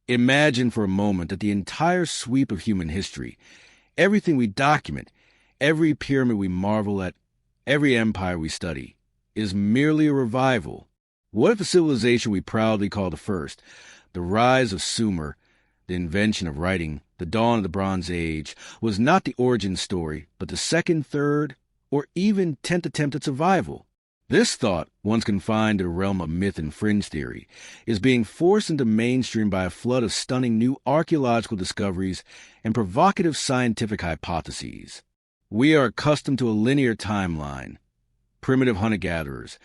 Imagine for a moment that the entire sweep of human history, everything we document, every pyramid we marvel at, every empire we study, is merely a revival. What if the civilization we proudly call the first, the rise of Sumer, the invention of writing, the dawn of the Bronze Age, was not the origin story, but the second, third, or even 10th attempt at survival? This thought, once confined to the realm of myth and fringe theory, is being forced into mainstream by a flood of stunning new archaeological discoveries and provocative scientific hypotheses. We are accustomed to a linear timeline: primitive hunter-gatherers,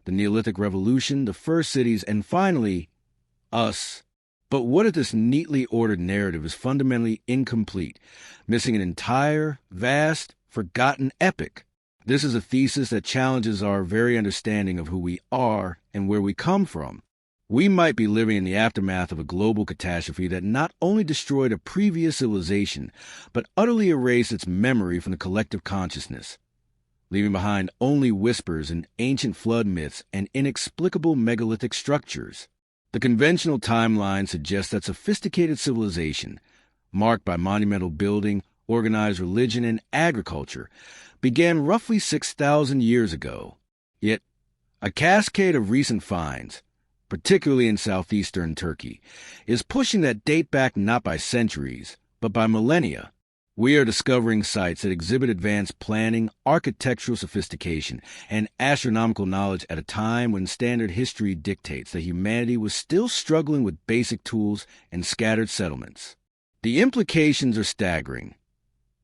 the Neolithic Revolution, the first cities, and finally, us. But what if this neatly ordered narrative is fundamentally incomplete, missing an entire, vast, forgotten epic? This is a thesis that challenges our very understanding of who we are and where we come from. We might be living in the aftermath of a global catastrophe that not only destroyed a previous civilization, but utterly erased its memory from the collective consciousness, leaving behind only whispers and ancient flood myths and inexplicable megalithic structures. The conventional timeline suggests that sophisticated civilization, marked by monumental building, organized religion, and agriculture, began roughly 6,000 years ago. Yet, a cascade of recent finds, particularly in southeastern Turkey, is pushing that date back not by centuries, but by millennia. We are discovering sites that exhibit advanced planning, architectural sophistication, and astronomical knowledge at a time when standard history dictates that humanity was still struggling with basic tools and scattered settlements. The implications are staggering.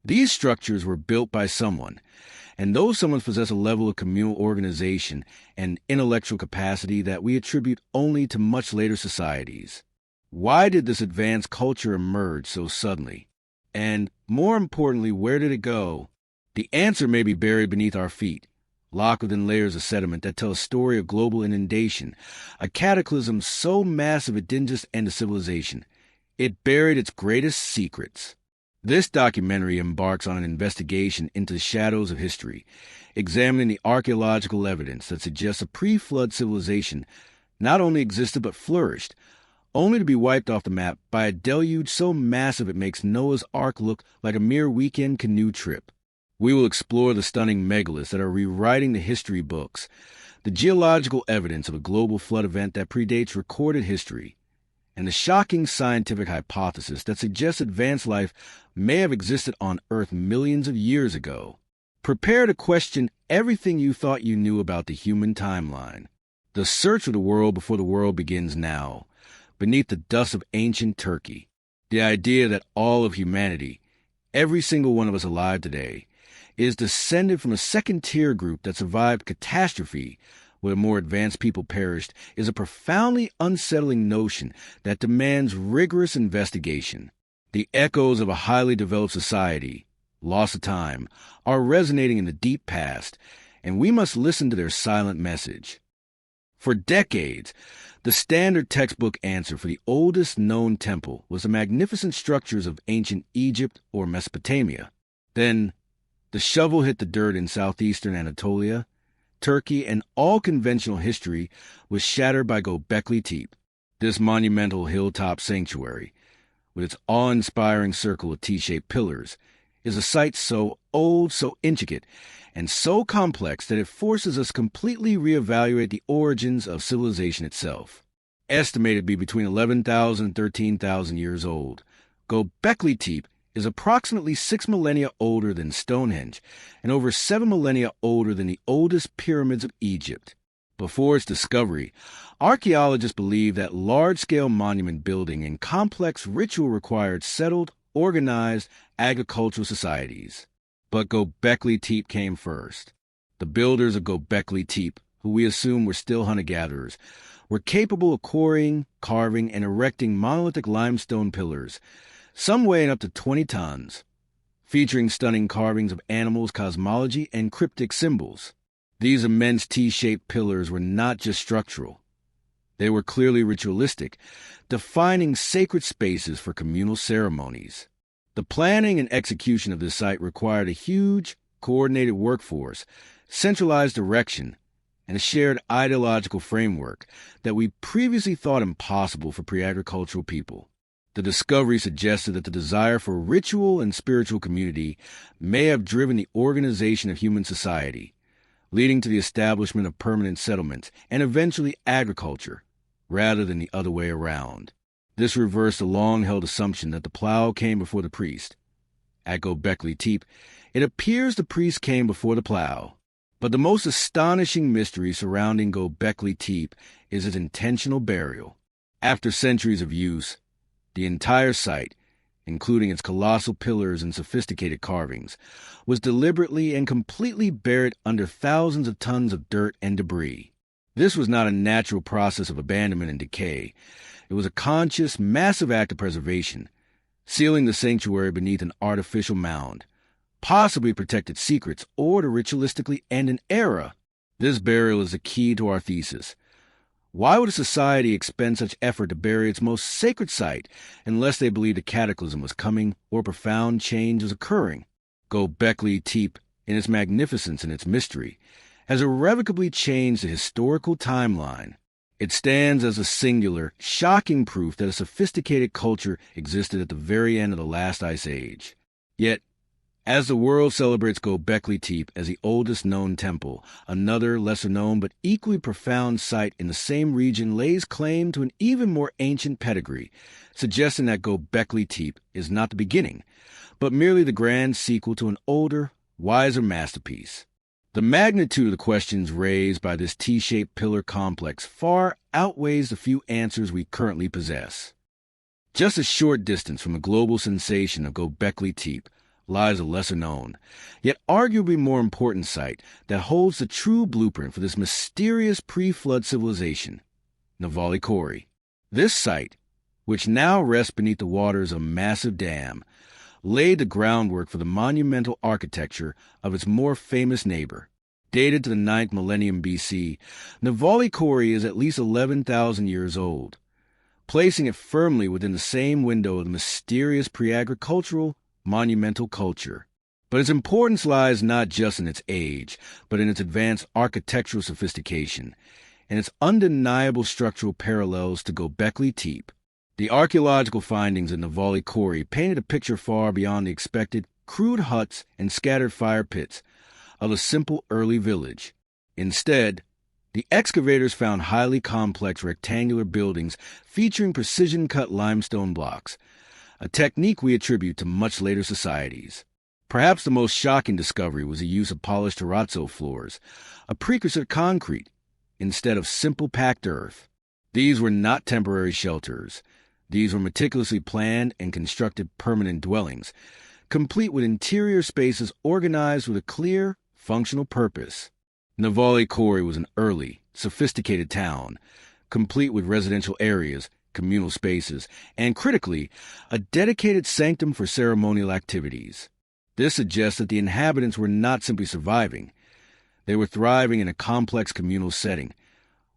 These structures were built by someone, and those someone possess a level of communal organization and intellectual capacity that we attribute only to much later societies. Why did this advanced culture emerge so suddenly? And, more importantly, where did it go? The answer may be buried beneath our feet, locked within layers of sediment that tell a story of global inundation, a cataclysm so massive it didn't just end a civilization. It buried its greatest secrets. This documentary embarks on an investigation into the shadows of history, examining the archaeological evidence that suggests a pre-flood civilization not only existed but flourished, only to be wiped off the map by a deluge so massive it makes Noah's Ark look like a mere weekend canoe trip. We will explore the stunning megaliths that are rewriting the history books, the geological evidence of a global flood event that predates recorded history, and the shocking scientific hypothesis that suggests advanced life may have existed on Earth millions of years ago. Prepare to question everything you thought you knew about the human timeline. The search for the world before the world begins now, beneath the dust of ancient Turkey. The idea that all of humanity, every single one of us alive today, is descended from a second-tier group that survived catastrophe where more advanced people perished is a profoundly unsettling notion that demands rigorous investigation. The echoes of a highly developed society, lost to time, are resonating in the deep past, and we must listen to their silent message. For decades, the standard textbook answer for the oldest known temple was the magnificent structures of ancient Egypt or Mesopotamia. Then, the shovel hit the dirt in southeastern Anatolia, Turkey, and all conventional history was shattered by Göbekli Tepe. This monumental hilltop sanctuary, with its awe-inspiring circle of T-shaped pillars, is a site so old, so intricate, and so complex that it forces us to completely reevaluate the origins of civilization itself. Estimated to be between 11,000 and 13,000 years old, Göbekli Tepe is approximately 6 millennia older than Stonehenge and over 7 millennia older than the oldest pyramids of Egypt. Before its discovery, archaeologists believed that large-scale monument building and complex ritual required settled, organized agricultural societies. But Göbekli Tepe came first. The builders of Göbekli Tepe, who we assume were still hunter-gatherers, were capable of quarrying, carving, and erecting monolithic limestone pillars, some weighing up to 20 tons, featuring stunning carvings of animals, cosmology, and cryptic symbols. These immense T-shaped pillars were not just structural. They were clearly ritualistic, defining sacred spaces for communal ceremonies. The planning and execution of this site required a huge, coordinated workforce, centralized direction, and a shared ideological framework that we previously thought impossible for pre-agricultural people. The discovery suggested that the desire for ritual and spiritual community may have driven the organization of human society, leading to the establishment of permanent settlements and eventually agriculture, rather than the other way around. This reversed a long-held assumption that the plow came before the priest. At Göbekli Tepe, it appears the priest came before the plow. But the most astonishing mystery surrounding Göbekli Tepe is its intentional burial. After centuries of use, the entire site, including its colossal pillars and sophisticated carvings, was deliberately and completely buried under thousands of tons of dirt and debris. This was not a natural process of abandonment and decay. It was a conscious, massive act of preservation, sealing the sanctuary beneath an artificial mound, possibly protected secrets or to ritualistically end an era. This burial is the key to our thesis. Why would a society expend such effort to bury its most sacred site unless they believed a cataclysm was coming or profound change was occurring? Göbekli Tepe, in its magnificence and its mystery, has irrevocably changed the historical timeline. It stands as a singular, shocking proof that a sophisticated culture existed at the very end of the last ice age. Yet, as the world celebrates Göbekli Tepe as the oldest known temple, another lesser-known but equally profound site in the same region lays claim to an even more ancient pedigree, suggesting that Göbekli Tepe is not the beginning, but merely the grand sequel to an older, wiser masterpiece. The magnitude of the questions raised by this T-shaped pillar complex far outweighs the few answers we currently possess. Just a short distance from the global sensation of Göbekli Tepe lies a lesser-known, yet arguably more important site that holds the true blueprint for this mysterious pre-flood civilization, Nevali Kori. This site, which now rests beneath the waters of a massive dam, laid the groundwork for the monumental architecture of its more famous neighbor. Dated to the 9th millennium BC, Nevali Kori is at least 11,000 years old, placing it firmly within the same window of the mysterious pre-agricultural monumental culture. But its importance lies not just in its age, but in its advanced architectural sophistication and its undeniable structural parallels to Göbekli Tepe. The archaeological findings in Nevali Kori painted a picture far beyond the expected crude huts and scattered fire pits of a simple early village. Instead, the excavators found highly complex rectangular buildings featuring precision-cut limestone blocks, a technique we attribute to much later societies. Perhaps the most shocking discovery was the use of polished terrazzo floors, a precursor to concrete, instead of simple packed earth. These were not temporary shelters. These were meticulously planned and constructed permanent dwellings, complete with interior spaces organized with a clear, functional purpose. Nevali Kori was an early, sophisticated town, complete with residential areas, communal spaces, and, critically, a dedicated sanctum for ceremonial activities. This suggests that the inhabitants were not simply surviving. They were thriving in a complex communal setting,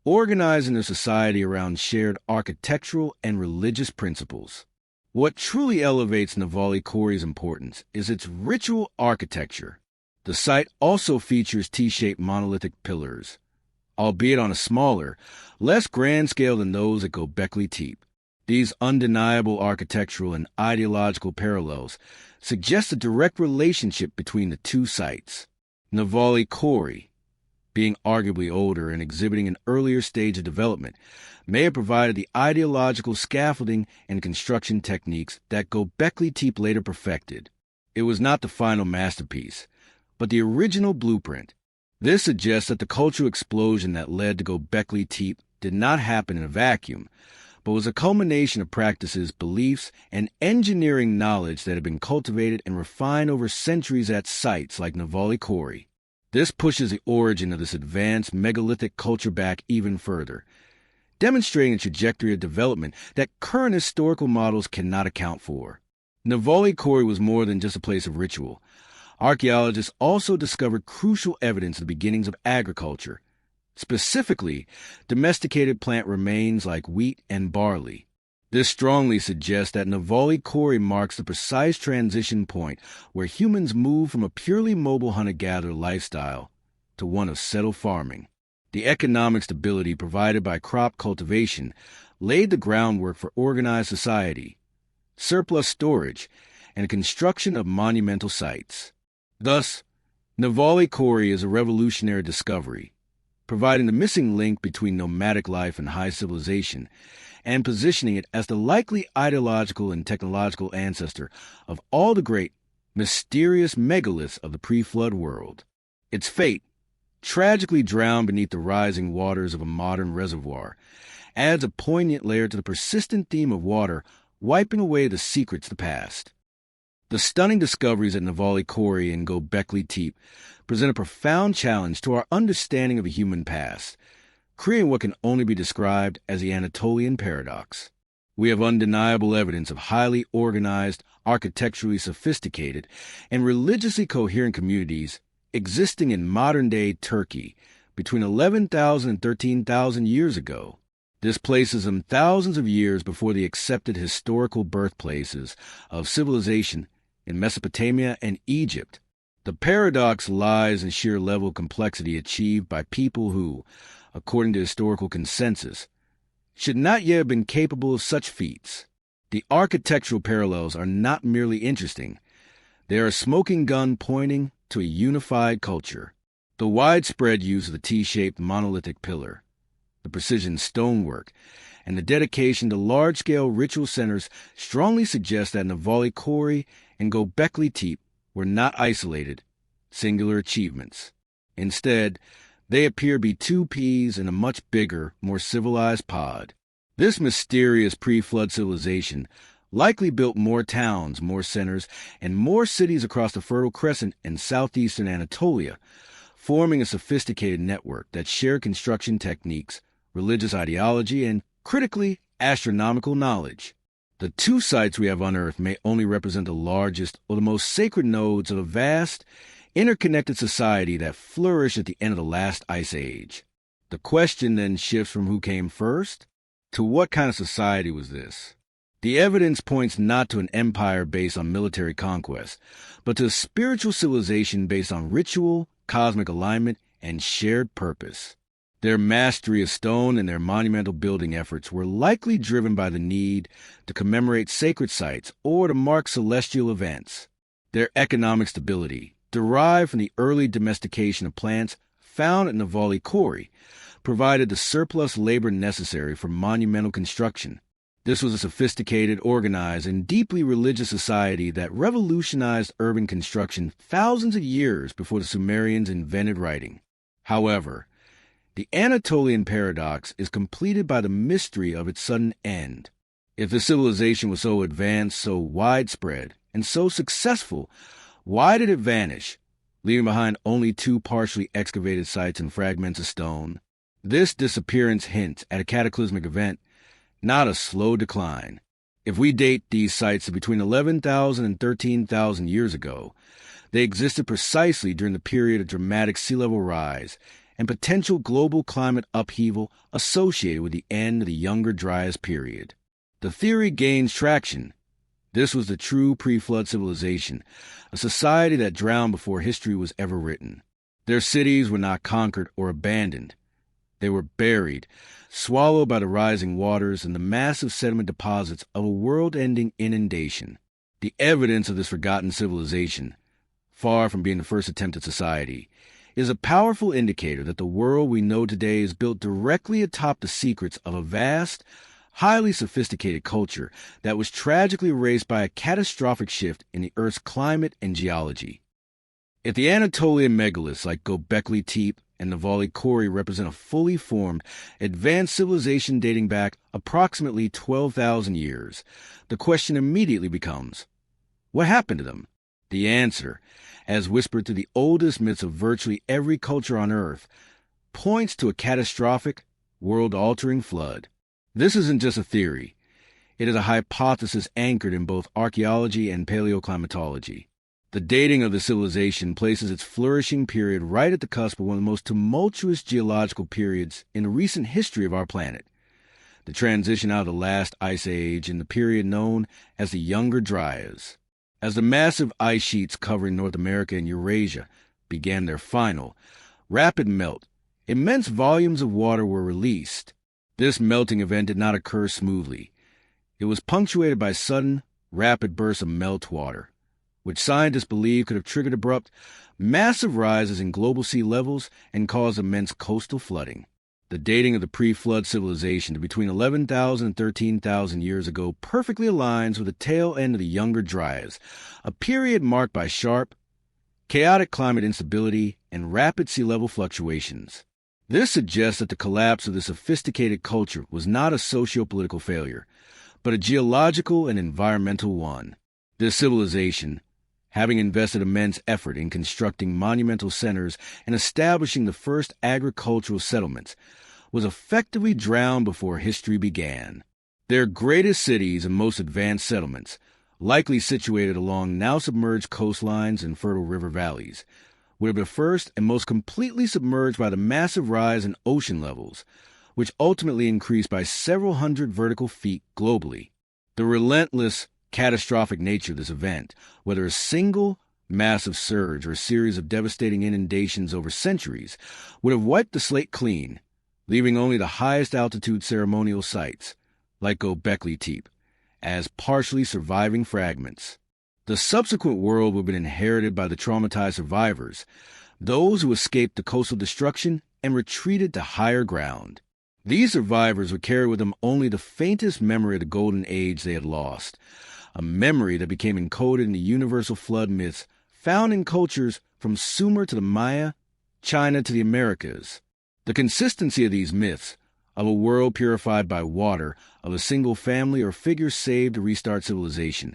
organizing their society around shared architectural and religious principles. What truly elevates Nevali Kori's importance is its ritual architecture. The site also features T-shaped monolithic pillars, albeit on a smaller, less grand scale than those at Göbekli Tepe. These undeniable architectural and ideological parallels suggest a direct relationship between the two sites. Nevali Kori, being arguably older and exhibiting an earlier stage of development, may have provided the ideological scaffolding and construction techniques that Göbekli Tepe later perfected. It was not the final masterpiece, but the original blueprint. This suggests that the cultural explosion that led to Göbekli Tepe did not happen in a vacuum, but was a culmination of practices, beliefs, and engineering knowledge that had been cultivated and refined over centuries at sites like Nevali Kori. This pushes the origin of this advanced megalithic culture back even further, demonstrating a trajectory of development that current historical models cannot account for. Nevali Kori was more than just a place of ritual. Archaeologists also discovered crucial evidence of the beginnings of agriculture, specifically domesticated plant remains like wheat and barley. This strongly suggests that Nevali Kori marks the precise transition point where humans move from a purely mobile hunter-gatherer lifestyle to one of settled farming. The economic stability provided by crop cultivation laid the groundwork for organized society, surplus storage, and construction of monumental sites. Thus, Navali Kori is a revolutionary discovery, providing the missing link between nomadic life and high civilization, and positioning it as the likely ideological and technological ancestor of all the great, mysterious megaliths of the pre-flood world. Its fate, tragically drowned beneath the rising waters of a modern reservoir, adds a poignant layer to the persistent theme of water wiping away the secrets of the past. The stunning discoveries at Navali Kori and Göbekli Tepe present a profound challenge to our understanding of the human past, creating what can only be described as the Anatolian paradox. We have undeniable evidence of highly organized, architecturally sophisticated, and religiously coherent communities existing in modern-day Turkey between 11,000 and 13,000 years ago. This places them thousands of years before the accepted historical birthplaces of civilization in Mesopotamia and Egypt. The paradox lies in sheer level of complexity achieved by people who, according to historical consensus, should not yet have been capable of such feats. The architectural parallels are not merely interesting. They are a smoking gun pointing to a unified culture. The widespread use of the T-shaped monolithic pillar, the precision stonework, and the dedication to large-scale ritual centers strongly suggest that Navali Kori and Göbekli Tepe were not isolated, singular achievements. Instead, they appear to be two peas in a much bigger, more civilized pod. This mysterious pre-flood civilization likely built more towns, more centers, and more cities across the Fertile Crescent and southeastern Anatolia, forming a sophisticated network that shared construction techniques, religious ideology, and, critically, astronomical knowledge. The two sites we have unearthed may only represent the largest or the most sacred nodes of a vast, interconnected society that flourished at the end of the last ice age. The question then shifts from who came first to what kind of society was this? The evidence points not to an empire based on military conquest, but to a spiritual civilization based on ritual, cosmic alignment, and shared purpose. Their mastery of stone and their monumental building efforts were likely driven by the need to commemorate sacred sites or to mark celestial events. Their economic stability, derived from the early domestication of plants found at Navali Kori, provided the surplus labor necessary for monumental construction. This was a sophisticated, organized, and deeply religious society that revolutionized urban construction thousands of years before the Sumerians invented writing. However, the Anatolian paradox is completed by the mystery of its sudden end. If the civilization was so advanced, so widespread, and so successful, why did it vanish, leaving behind only two partially excavated sites and fragments of stone? This disappearance hints at a cataclysmic event, not a slow decline. If we date these sites to between 11,000 and 13,000 years ago, they existed precisely during the period of dramatic sea level rise and potential global climate upheaval associated with the end of the Younger Dryas period. The theory gains traction. This was the true pre-flood civilization, a society that drowned before history was ever written. Their cities were not conquered or abandoned. They were buried, swallowed by the rising waters and the massive sediment deposits of a world-ending inundation. The evidence of this forgotten civilization, far from being the first attempt at society, is a powerful indicator that the world we know today is built directly atop the secrets of a vast, highly sophisticated culture that was tragically erased by a catastrophic shift in the Earth's climate and geology. If the Anatolian megaliths like Göbekli Tepe and Navali Kori represent a fully formed, advanced civilization dating back approximately 12,000 years, the question immediately becomes, what happened to them? The answer, as whispered through the oldest myths of virtually every culture on Earth, points to a catastrophic, world-altering flood. This isn't just a theory. It is a hypothesis anchored in both archaeology and paleoclimatology. The dating of the civilization places its flourishing period right at the cusp of one of the most tumultuous geological periods in the recent history of our planet, the transition out of the last ice age in the period known as the Younger Dryas. As the massive ice sheets covering North America and Eurasia began their final, rapid melt, immense volumes of water were released. This melting event did not occur smoothly. It was punctuated by sudden, rapid bursts of meltwater, which scientists believe could have triggered abrupt, massive rises in global sea levels and caused immense coastal flooding. The dating of the pre-flood civilization to between 11,000 and 13,000 years ago perfectly aligns with the tail end of the Younger Dryas, a period marked by sharp, chaotic climate instability and rapid sea level fluctuations. This suggests that the collapse of this sophisticated culture was not a socio-political failure, but a geological and environmental one. This civilization, having invested immense effort in constructing monumental centers and establishing the first agricultural settlements, was effectively drowned before history began. Their greatest cities and most advanced settlements, likely situated along now submerged coastlines and fertile river valleys, would have been first and most completely submerged by the massive rise in ocean levels, which ultimately increased by several hundred vertical feet globally. The relentless, catastrophic nature of this event, whether a single massive surge or a series of devastating inundations over centuries, would have wiped the slate clean, leaving only the highest altitude ceremonial sites, like Göbekli Tepe, as partially surviving fragments. The subsequent world would have been inherited by the traumatized survivors, those who escaped the coastal destruction and retreated to higher ground. These survivors would carry with them only the faintest memory of the golden age they had lost, a memory that became encoded in the universal flood myths found in cultures from Sumer to the Maya, China to the Americas. The consistency of these myths, of a world purified by water, of a single family or figure saved to restart civilization,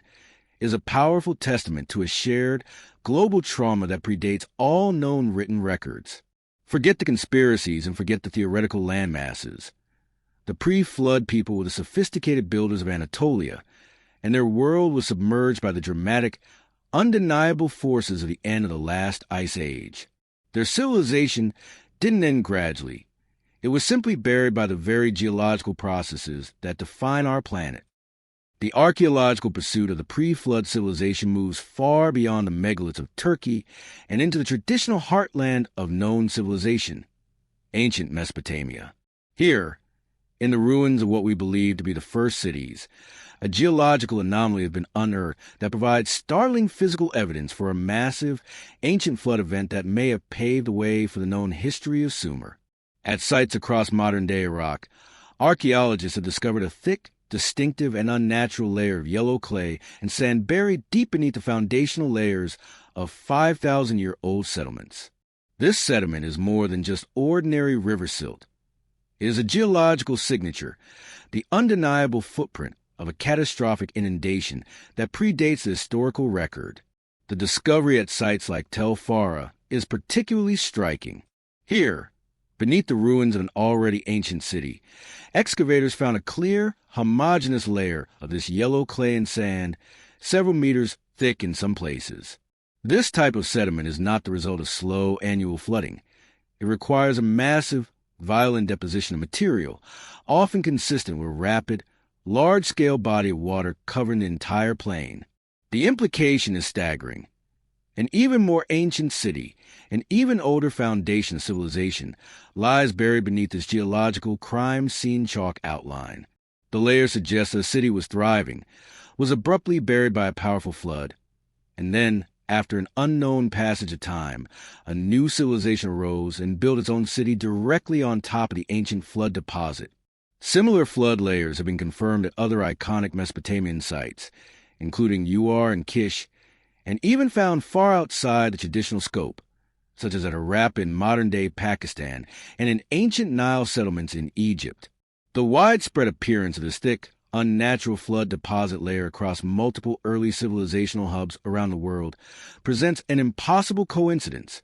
is a powerful testament to a shared, global trauma that predates all known written records. Forget the conspiracies and forget the theoretical landmasses. The pre-flood people were the sophisticated builders of Anatolia, and their world was submerged by the dramatic, undeniable forces of the end of the last ice age. Their civilization didn't end gradually. It was simply buried by the very geological processes that define our planet. The archaeological pursuit of the pre-flood civilization moves far beyond the megaliths of Turkey and into the traditional heartland of known civilization, ancient Mesopotamia. Here, in the ruins of what we believe to be the first cities, a geological anomaly has been unearthed that provides startling physical evidence for a massive, ancient flood event that may have paved the way for the known history of Sumer. At sites across modern-day Iraq, archaeologists have discovered a thick, distinctive, and unnatural layer of yellow clay and sand buried deep beneath the foundational layers of 5,000-year-old settlements. This sediment is more than just ordinary river silt. It is a geological signature, the undeniable footprint of a catastrophic inundation that predates the historical record. The discovery at sites like Tel Farah is particularly striking. Here, beneath the ruins of an already ancient city, excavators found a clear, homogeneous layer of this yellow clay and sand, several meters thick in some places. This type of sediment is not the result of slow annual flooding. It requires a massive, violent deposition of material, often consistent with rapid, large-scale body of water covering the entire plain. The implication is staggering. An even more ancient city, an even older foundation of civilization, lies buried beneath this geological crime scene chalk outline. The layer suggests that the city was thriving, was abruptly buried by a powerful flood, and then, after an unknown passage of time, a new civilization arose and built its own city directly on top of the ancient flood deposit. Similar flood layers have been confirmed at other iconic Mesopotamian sites, including Ur and Kish, and even found far outside the traditional scope, such as at Harappa in modern-day Pakistan and in ancient Nile settlements in Egypt. The widespread appearance of this thick, unnatural flood deposit layer across multiple early civilizational hubs around the world presents an impossible coincidence.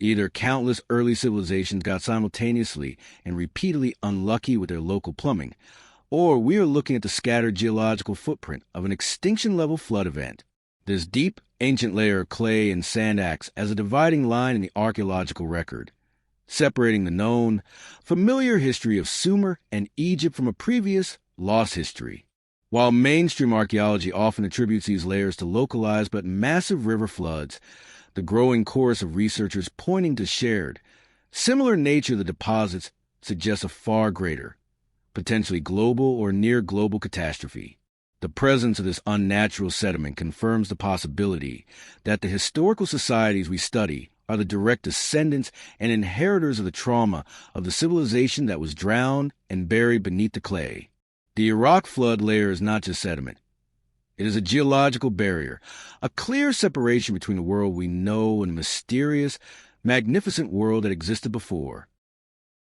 Either countless early civilizations got simultaneously and repeatedly unlucky with their local plumbing, or we are looking at the scattered geological footprint of an extinction-level flood event. This deep, ancient layer of clay and sand acts as a dividing line in the archaeological record, separating the known, familiar history of Sumer and Egypt from a previous, lost history. While mainstream archaeology often attributes these layers to localized but massive river floods, the growing chorus of researchers pointing to shared, similar nature of the deposits suggests a far greater, potentially global or near-global catastrophe. The presence of this unnatural sediment confirms the possibility that the historical societies we study are the direct descendants and inheritors of the trauma of the civilization that was drowned and buried beneath the clay. The Iraq flood layer is not just sediment. It is a geological barrier, a clear separation between the world we know and the mysterious, magnificent world that existed before.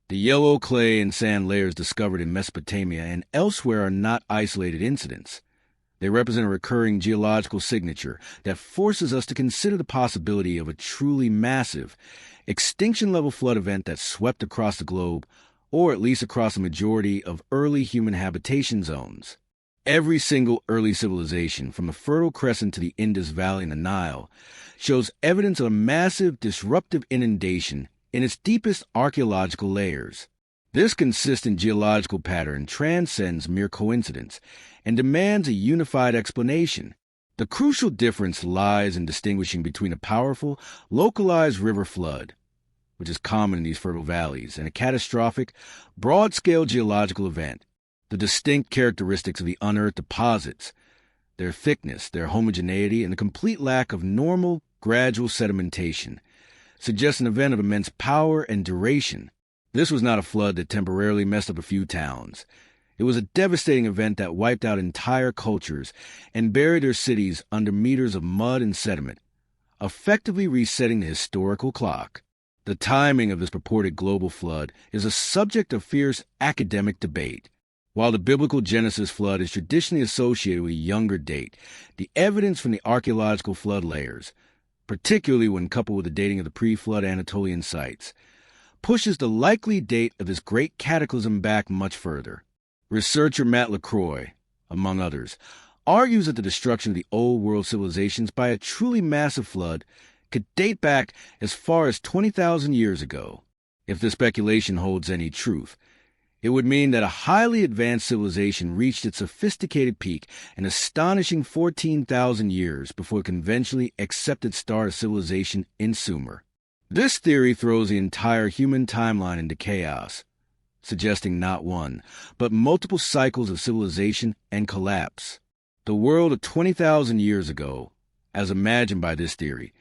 The yellow clay and sand layers discovered in Mesopotamia and elsewhere are not isolated incidents. They represent a recurring geological signature that forces us to consider the possibility of a truly massive, extinction-level flood event that swept across the globe, or at least across a majority of early human habitation zones. Every single early civilization, from the Fertile Crescent to the Indus Valley and the Nile, shows evidence of a massive, disruptive inundation in its deepest archaeological layers. This consistent geological pattern transcends mere coincidence and demands a unified explanation. The crucial difference lies in distinguishing between a powerful, localized river flood, which is common in these fertile valleys, and a catastrophic, broad-scale geological event. The distinct characteristics of the unearthed deposits, their thickness, their homogeneity, and the complete lack of normal, gradual sedimentation, suggest an event of immense power and duration. This was not a flood that temporarily messed up a few towns. It was a devastating event that wiped out entire cultures and buried their cities under meters of mud and sediment, effectively resetting the historical clock. The timing of this purported global flood is a subject of fierce academic debate. While the biblical Genesis flood is traditionally associated with a younger date, the evidence from the archaeological flood layers, particularly when coupled with the dating of the pre-flood Anatolian sites, pushes the likely date of this great cataclysm back much further. Researcher Matt LaCroix, among others, argues that the destruction of the old world civilizations by a truly massive flood could date back as far as 20,000 years ago. If this speculation holds any truth, it would mean that a highly advanced civilization reached its sophisticated peak an astonishing 14,000 years before the conventionally accepted start of civilization in Sumer. This theory throws the entire human timeline into chaos, suggesting not one, but multiple cycles of civilization and collapse. The world of 20,000 years ago, as imagined by this theory,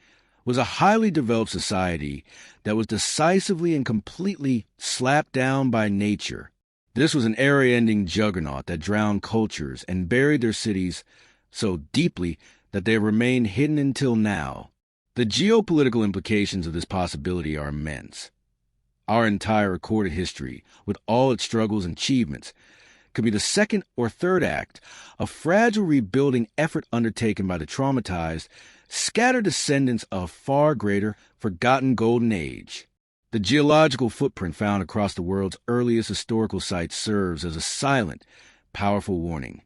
was a highly developed society that was decisively and completely slapped down by nature. This was an era-ending juggernaut that drowned cultures and buried their cities so deeply that they have remained hidden until now. The geopolitical implications of this possibility are immense. Our entire recorded history, with all its struggles and achievements, could be the second or third act, a fragile rebuilding effort undertaken by the traumatized, scattered descendants of a far greater, forgotten golden age. The geological footprint found across the world's earliest historical sites serves as a silent, powerful warning.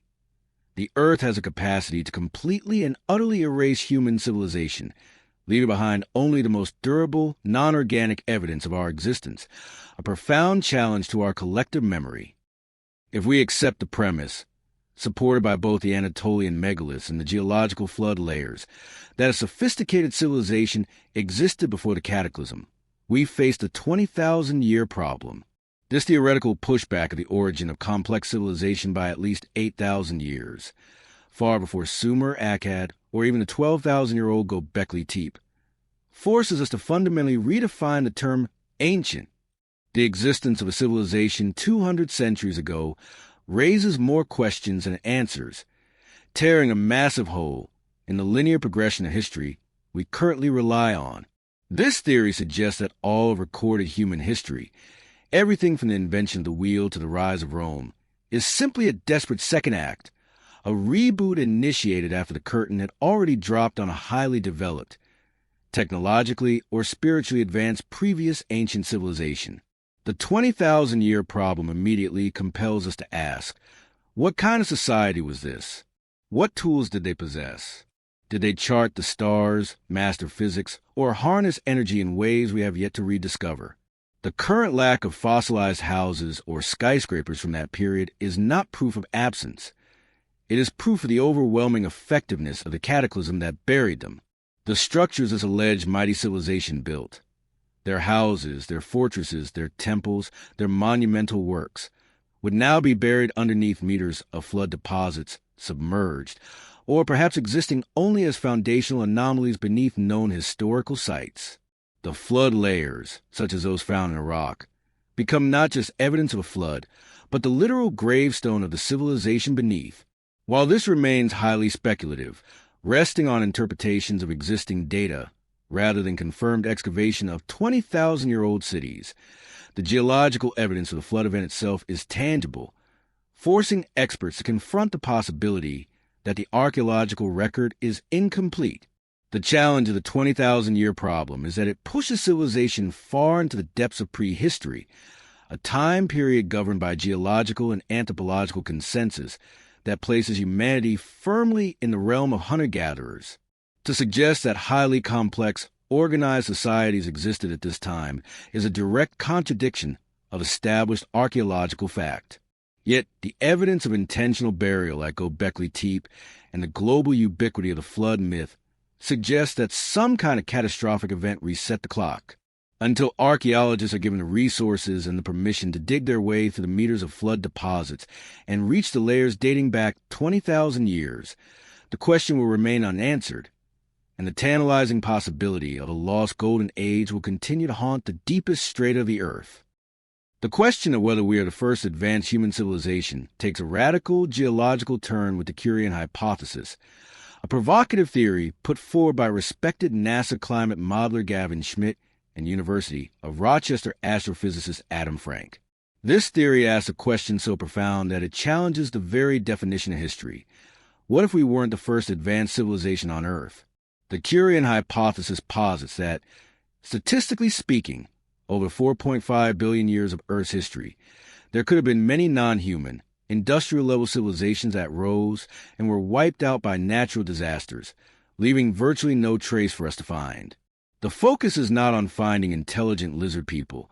The Earth has a capacity to completely and utterly erase human civilization, leaving behind only the most durable, non-organic evidence of our existence, a profound challenge to our collective memory. If we accept the premise, supported by both the Anatolian megaliths and the geological flood layers, that a sophisticated civilization existed before the Cataclysm, we face the 20,000-year problem. This theoretical pushback of the origin of complex civilization by at least 8,000 years, far before Sumer, Akkad, or even the 12,000-year-old Göbekli Tepe, forces us to fundamentally redefine the term ancient. The existence of a civilization 200 centuries ago raises more questions than answers, tearing a massive hole in the linear progression of history we currently rely on. This theory suggests that all of recorded human history, everything from the invention of the wheel to the rise of Rome, is simply a desperate second act, a reboot initiated after the curtain had already dropped on a highly developed, technologically or spiritually advanced previous ancient civilization. The 20,000-year problem immediately compels us to ask, what kind of society was this? What tools did they possess? Did they chart the stars, master physics, or harness energy in ways we have yet to rediscover? The current lack of fossilized houses or skyscrapers from that period is not proof of absence. It is proof of the overwhelming effectiveness of the cataclysm that buried them. The structures this alleged mighty civilization built, their houses, their fortresses, their temples, their monumental works, would now be buried underneath meters of flood deposits, submerged, or perhaps existing only as foundational anomalies beneath known historical sites. The flood layers, such as those found in Iraq, become not just evidence of a flood, but the literal gravestone of the civilization beneath. While this remains highly speculative, resting on interpretations of existing data rather than confirmed excavation of 20,000-year-old cities, the geological evidence of the flood event itself is tangible, forcing experts to confront the possibility that the archaeological record is incomplete. The challenge of the 20,000-year problem is that it pushes civilization far into the depths of prehistory, a time period governed by geological and anthropological consensus that places humanity firmly in the realm of hunter-gatherers. To suggest that highly complex, organized societies existed at this time is a direct contradiction of established archaeological fact. Yet, the evidence of intentional burial at Göbekli Tepe and the global ubiquity of the flood myth suggests that some kind of catastrophic event reset the clock. Until archaeologists are given the resources and the permission to dig their way through the meters of flood deposits and reach the layers dating back 20,000 years, the question will remain unanswered, and the tantalizing possibility of a lost golden age will continue to haunt the deepest strata of the earth. The question of whether we are the first advanced human civilization takes a radical geological turn with the Curian hypothesis, a provocative theory put forward by respected NASA climate modeler Gavin Schmidt and University of Rochester astrophysicist Adam Frank. This theory asks a question so profound that it challenges the very definition of history. What if we weren't the first advanced civilization on Earth? The Curian hypothesis posits that, statistically speaking, over 4.5 billion years of Earth's history, there could have been many non-human, industrial-level civilizations that rose and were wiped out by natural disasters, leaving virtually no trace for us to find. The focus is not on finding intelligent lizard people,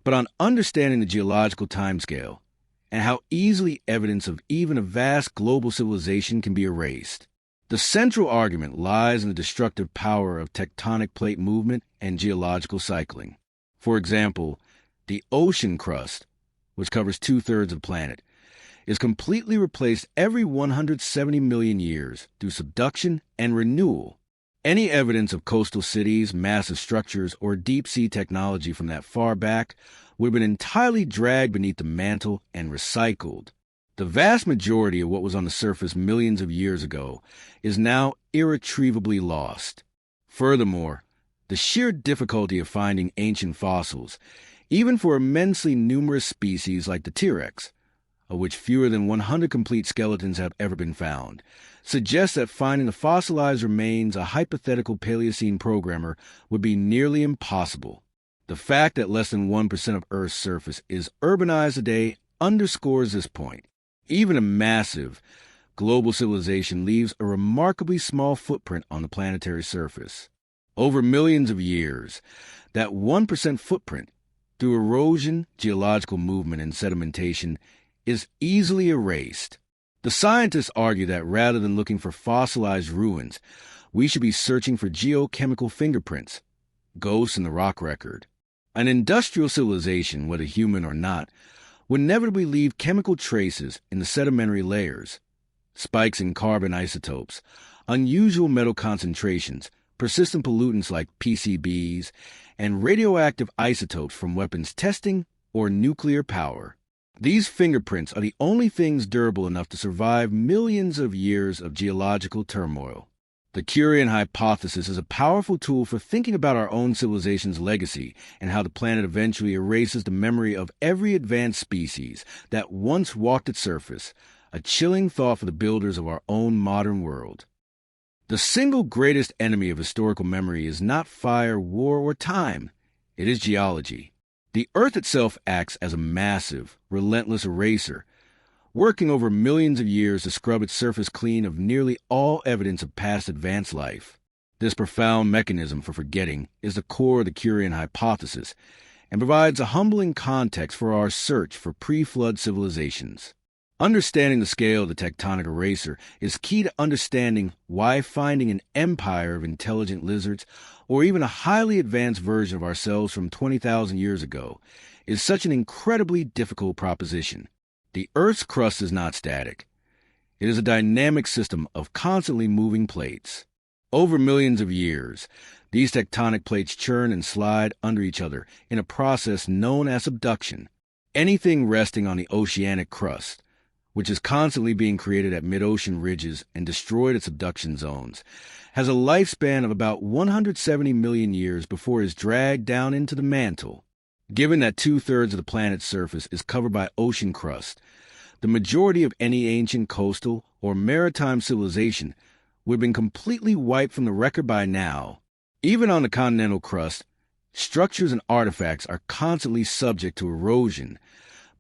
but on understanding the geological timescale and how easily evidence of even a vast global civilization can be erased. The central argument lies in the destructive power of tectonic plate movement and geological cycling. For example, the ocean crust, which covers 2/3 of the planet, is completely replaced every 170 million years through subduction and renewal. Any evidence of coastal cities, massive structures, or deep-sea technology from that far back would have been entirely dragged beneath the mantle and recycled. The vast majority of what was on the surface millions of years ago is now irretrievably lost. Furthermore, the sheer difficulty of finding ancient fossils, even for immensely numerous species like the T-Rex, of which fewer than 100 complete skeletons have ever been found, suggests that finding the fossilized remains a hypothetical Paleocene programmer would be nearly impossible. The fact that less than 1% of Earth's surface is urbanized today underscores this point. Even a massive, global civilization leaves a remarkably small footprint on the planetary surface. Over millions of years, that 1% footprint, through erosion, geological movement, and sedimentation, is easily erased. The scientists argue that rather than looking for fossilized ruins, we should be searching for geochemical fingerprints, ghosts in the rock record. An industrial civilization, whether human or not, would inevitably leave chemical traces in the sedimentary layers, spikes in carbon isotopes, unusual metal concentrations, persistent pollutants like PCBs, and radioactive isotopes from weapons testing or nuclear power. These fingerprints are the only things durable enough to survive millions of years of geological turmoil. The Curian hypothesis is a powerful tool for thinking about our own civilization's legacy and how the planet eventually erases the memory of every advanced species that once walked its surface, a chilling thought for the builders of our own modern world. The single greatest enemy of historical memory is not fire, war, or time. It is geology. The Earth itself acts as a massive, relentless eraser, working over millions of years to scrub its surface clean of nearly all evidence of past advanced life. This profound mechanism for forgetting is the core of the Curian hypothesis and provides a humbling context for our search for pre-flood civilizations. Understanding the scale of the tectonic eraser is key to understanding why finding an empire of intelligent lizards, or even a highly advanced version of ourselves from 20,000 years ago, is such an incredibly difficult proposition. The Earth's crust is not static. It is a dynamic system of constantly moving plates. Over millions of years, these tectonic plates churn and slide under each other in a process known as subduction. Anything resting on the oceanic crust, which is constantly being created at mid-ocean ridges and destroyed at subduction zones, has a lifespan of about 170 million years before it is dragged down into the mantle. Given that 2/3 of the planet's surface is covered by ocean crust, the majority of any ancient coastal or maritime civilization would have been completely wiped from the record by now. Even on the continental crust, structures and artifacts are constantly subject to erosion,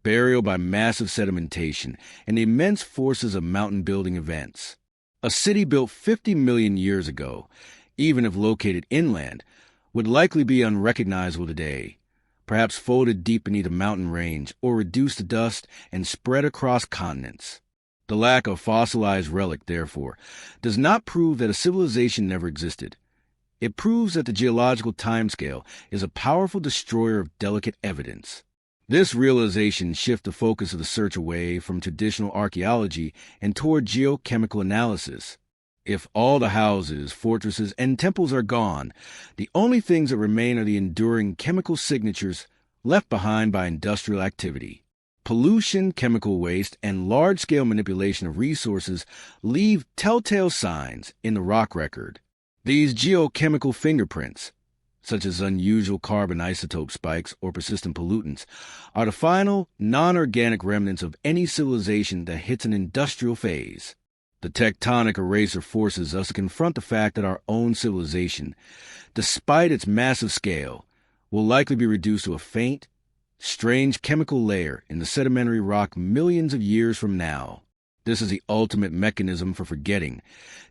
burial by massive sedimentation, and the immense forces of mountain-building events. A city built 50 million years ago, even if located inland, would likely be unrecognizable today, perhaps folded deep beneath a mountain range or reduced to dust and spread across continents. The lack of fossilized relic, therefore, does not prove that a civilization never existed. It proves that the geological timescale is a powerful destroyer of delicate evidence. This realization shifts the focus of the search away from traditional archaeology and toward geochemical analysis. If all the houses, fortresses, and temples are gone, the only things that remain are the enduring chemical signatures left behind by industrial activity. Pollution, chemical waste, and large-scale manipulation of resources leave telltale signs in the rock record. These geochemical fingerprints, such as unusual carbon isotope spikes or persistent pollutants, are the final, non-organic remnants of any civilization that hits an industrial phase. The tectonic eraser forces us to confront the fact that our own civilization, despite its massive scale, will likely be reduced to a faint, strange chemical layer in the sedimentary rock millions of years from now. This is the ultimate mechanism for forgetting,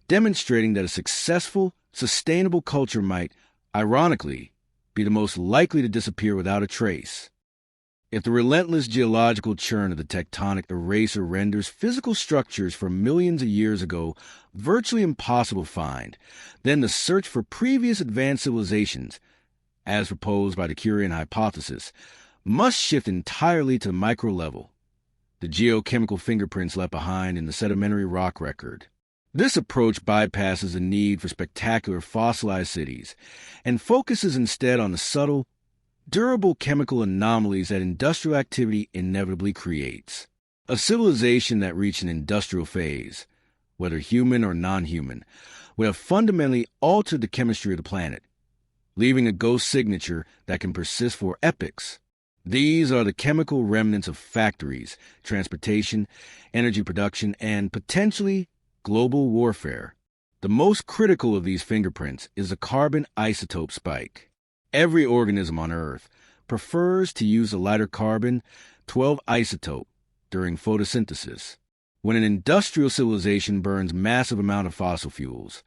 demonstrating that a successful, sustainable culture might, ironically, be the most likely to disappear without a trace. If the relentless geological churn of the tectonic eraser renders physical structures from millions of years ago virtually impossible to find, then the search for previous advanced civilizations, as proposed by the Curian hypothesis, must shift entirely to the micro level, the geochemical fingerprints left behind in the sedimentary rock record. This approach bypasses the need for spectacular fossilized cities and focuses instead on the subtle, durable chemical anomalies that industrial activity inevitably creates. A civilization that reached an industrial phase, whether human or non-human, would have fundamentally altered the chemistry of the planet, leaving a ghost signature that can persist for epochs. These are the chemical remnants of factories, transportation, energy production, and potentially global warfare. The most critical of these fingerprints is the carbon isotope spike. Every organism on Earth prefers to use the lighter carbon-12 isotope during photosynthesis. When an industrial civilization burns massive amounts of fossil fuels,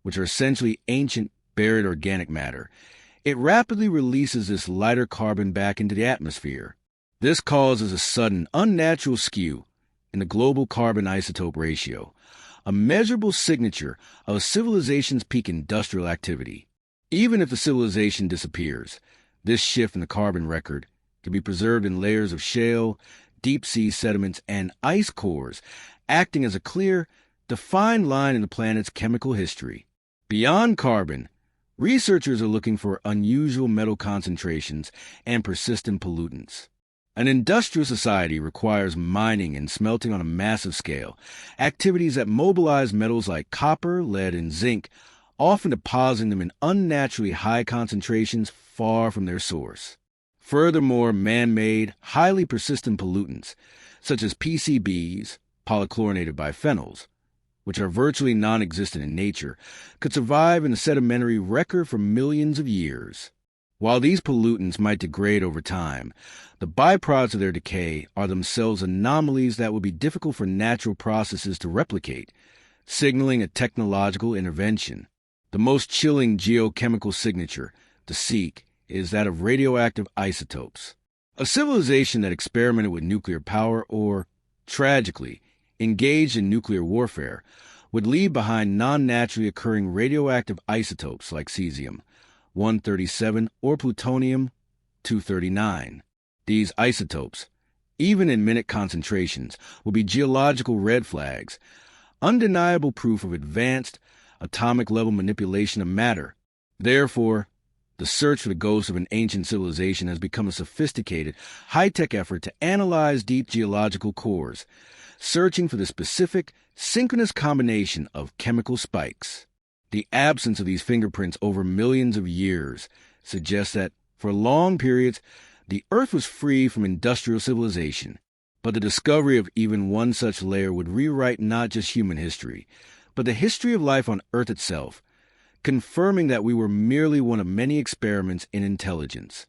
which are essentially ancient buried organic matter, it rapidly releases this lighter carbon back into the atmosphere. This causes a sudden, unnatural skew in the global carbon isotope ratio, a measurable signature of a civilization's peak industrial activity. Even if the civilization disappears, this shift in the carbon record can be preserved in layers of shale, deep-sea sediments, and ice cores, acting as a clear, defined line in the planet's chemical history. Beyond carbon, researchers are looking for unusual metal concentrations and persistent pollutants. An industrial society requires mining and smelting on a massive scale, activities that mobilize metals like copper, lead, and zinc, often depositing them in unnaturally high concentrations far from their source. Furthermore, man-made, highly persistent pollutants, such as PCBs, polychlorinated biphenyls, which are virtually non-existent in nature, could survive in the sedimentary record for millions of years. While these pollutants might degrade over time, the byproducts of their decay are themselves anomalies that would be difficult for natural processes to replicate, signaling a technological intervention. The most chilling geochemical signature to seek is that of radioactive isotopes. A civilization that experimented with nuclear power or, tragically, engaged in nuclear warfare would leave behind non-naturally occurring radioactive isotopes like cesium-137 or plutonium-239. These isotopes, even in minute concentrations, will be geological red flags, undeniable proof of advanced atomic-level manipulation of matter. Therefore, the search for the ghosts of an ancient civilization has become a sophisticated, high-tech effort to analyze deep geological cores, searching for the specific, synchronous combination of chemical spikes. The absence of these fingerprints over millions of years suggests that, for long periods, the Earth was free from industrial civilization. But the discovery of even one such layer would rewrite not just human history, but the history of life on Earth itself, confirming that we were merely one of many experiments in intelligence.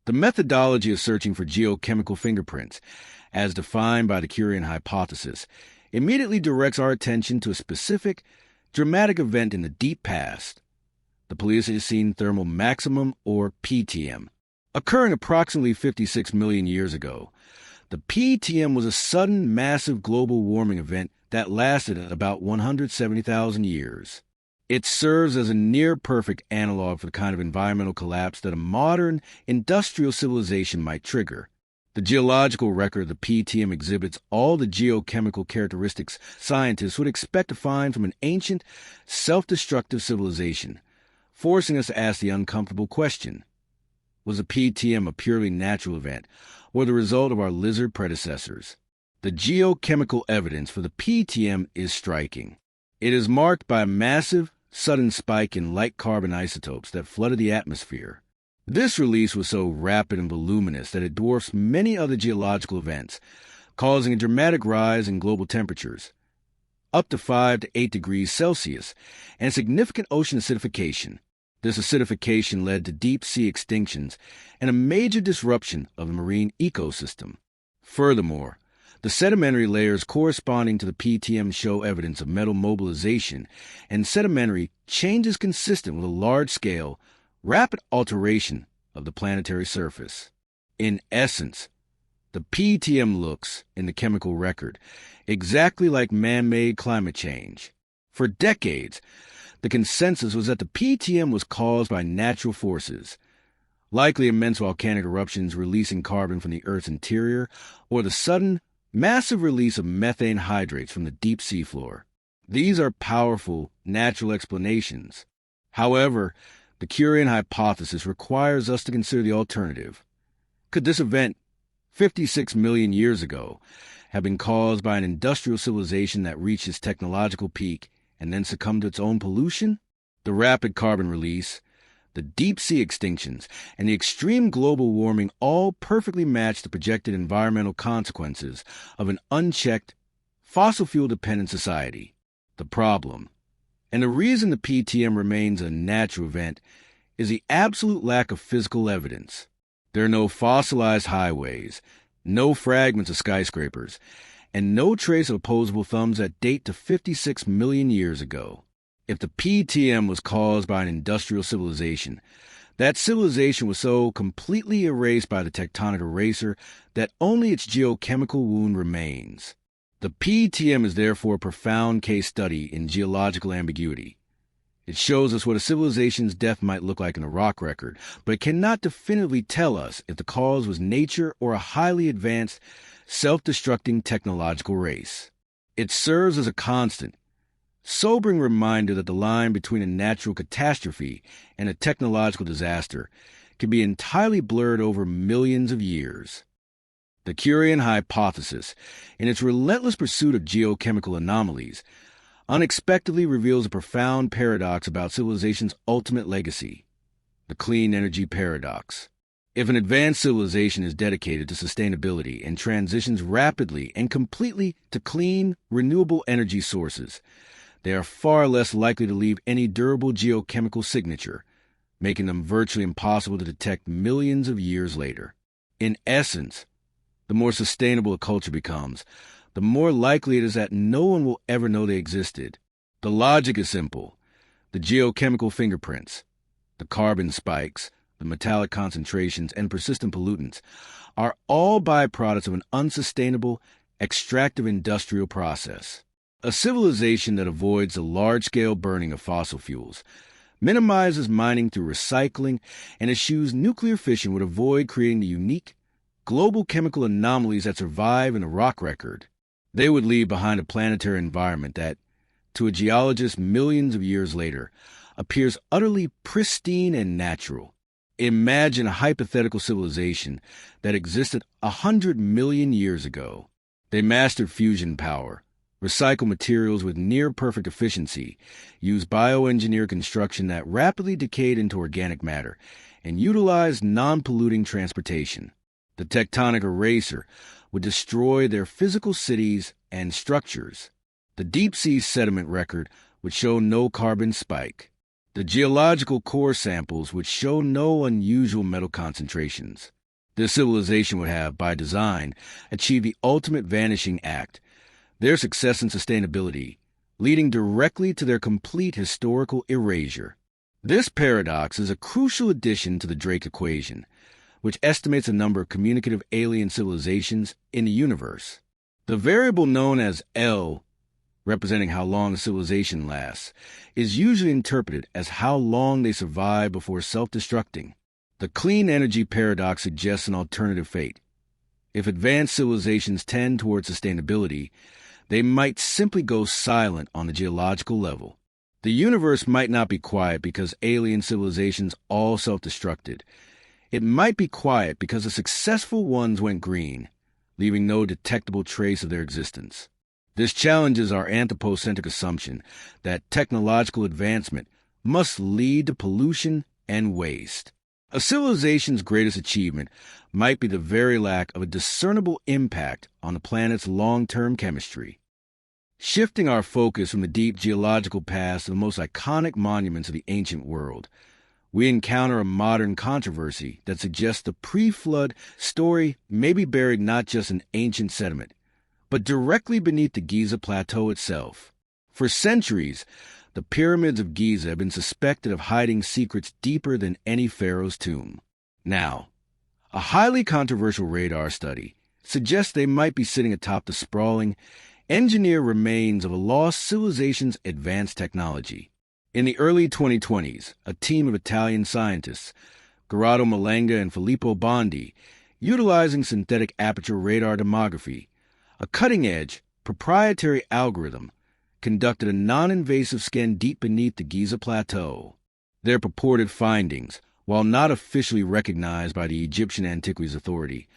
The methodology of searching for geochemical fingerprints, as defined by the Curian hypothesis, immediately directs our attention to a specific, dramatic event in the deep past, the Pleistocene thermal maximum, or PTM. Occurring approximately 56 million years ago, the PTM was a sudden, massive global warming event that lasted about 170,000 years. It serves as a near-perfect analog for the kind of environmental collapse that a modern, industrial civilization might trigger. The geological record of the PTM exhibits all the geochemical characteristics scientists would expect to find from an ancient, self-destructive civilization, forcing us to ask the uncomfortable question: was the PTM a purely natural event, or the result of our lizard predecessors? The geochemical evidence for the PTM is striking. It is marked by a massive, sudden spike in light carbon isotopes that flooded the atmosphere. This release was so rapid and voluminous that it dwarfs many other geological events, causing a dramatic rise in global temperatures, up to 5 to 8 degrees Celsius, and significant ocean acidification. This acidification led to deep-sea extinctions and a major disruption of the marine ecosystem. Furthermore, the sedimentary layers corresponding to the PTM show evidence of metal mobilization and sedimentary changes consistent with a large-scale, rapid alteration of the planetary surface. In essence, the PTM looks, in the chemical record, exactly like man-made climate change. For decades, the consensus was that the PTM was caused by natural forces, likely immense volcanic eruptions releasing carbon from the Earth's interior, or the sudden, massive release of methane hydrates from the deep seafloor. These are powerful, natural explanations. However, the Curian hypothesis requires us to consider the alternative. Could this event, 56 million years ago, have been caused by an industrial civilization that reached its technological peak and then succumbed to its own pollution? The rapid carbon release, the deep-sea extinctions, and the extreme global warming all perfectly match the projected environmental consequences of an unchecked, fossil fuel-dependent society. The problem, and the reason the PTM remains a natural event, is the absolute lack of physical evidence. There are no fossilized highways, no fragments of skyscrapers, and no trace of opposable thumbs that date to 56 million years ago. If the PTM was caused by an industrial civilization, that civilization was so completely erased by the tectonic eraser that only its geochemical wound remains. The PTM is therefore a profound case study in geological ambiguity. It shows us what a civilization's death might look like in a rock record, but it cannot definitively tell us if the cause was nature or a highly advanced, self-destructing technological race. It serves as a constant, sobering reminder that the line between a natural catastrophe and a technological disaster can be entirely blurred over millions of years. The Curian hypothesis, in its relentless pursuit of geochemical anomalies, unexpectedly reveals a profound paradox about civilization's ultimate legacy, the clean energy paradox. If an advanced civilization is dedicated to sustainability and transitions rapidly and completely to clean, renewable energy sources, they are far less likely to leave any durable geochemical signature, making them virtually impossible to detect millions of years later. In essence, the more sustainable a culture becomes, the more likely it is that no one will ever know they existed. The logic is simple. The geochemical fingerprints, the carbon spikes, the metallic concentrations, and persistent pollutants are all byproducts of an unsustainable, extractive industrial process. A civilization that avoids the large-scale burning of fossil fuels, minimizes mining through recycling, and eschews nuclear fission would avoid creating the unique, global chemical anomalies that survive in the rock record. They would leave behind a planetary environment that, to a geologist millions of years later, appears utterly pristine and natural. Imagine a hypothetical civilization that existed 100 million years ago. They mastered fusion power, recycle materials with near-perfect efficiency, use bioengineered construction that rapidly decayed into organic matter, and utilize non-polluting transportation. The tectonic eraser would destroy their physical cities and structures. The deep-sea sediment record would show no carbon spike. The geological core samples would show no unusual metal concentrations. This civilization would have, by design, achieved the ultimate vanishing act, their success and sustainability, leading directly to their complete historical erasure. This paradox is a crucial addition to the Drake equation, which estimates the number of communicative alien civilizations in the universe. The variable known as L, representing how long a civilization lasts, is usually interpreted as how long they survive before self-destructing. The clean energy paradox suggests an alternative fate. If advanced civilizations tend toward sustainability, they might simply go silent on the geological level. The universe might not be quiet because alien civilizations all self-destructed. It might be quiet because the successful ones went green, leaving no detectable trace of their existence. This challenges our anthropocentric assumption that technological advancement must lead to pollution and waste. A civilization's greatest achievement might be the very lack of a discernible impact on the planet's long-term chemistry. Shifting our focus from the deep geological past to the most iconic monuments of the ancient world, we encounter a modern controversy that suggests the pre-flood story may be buried not just in ancient sediment, but directly beneath the Giza Plateau itself. For centuries, the pyramids of Giza have been suspected of hiding secrets deeper than any pharaoh's tomb. Now, a highly controversial radar study suggests they might be sitting atop the sprawling, engineered remains of a lost civilization's advanced technology. In the early 2020s, a team of Italian scientists, Corrado Malanga and Filippo Bondi, utilizing synthetic aperture radar tomography, a cutting-edge, proprietary algorithm, conducted a non-invasive scan deep beneath the Giza Plateau. Their purported findings, while not officially recognized by the Egyptian Antiquities Authority,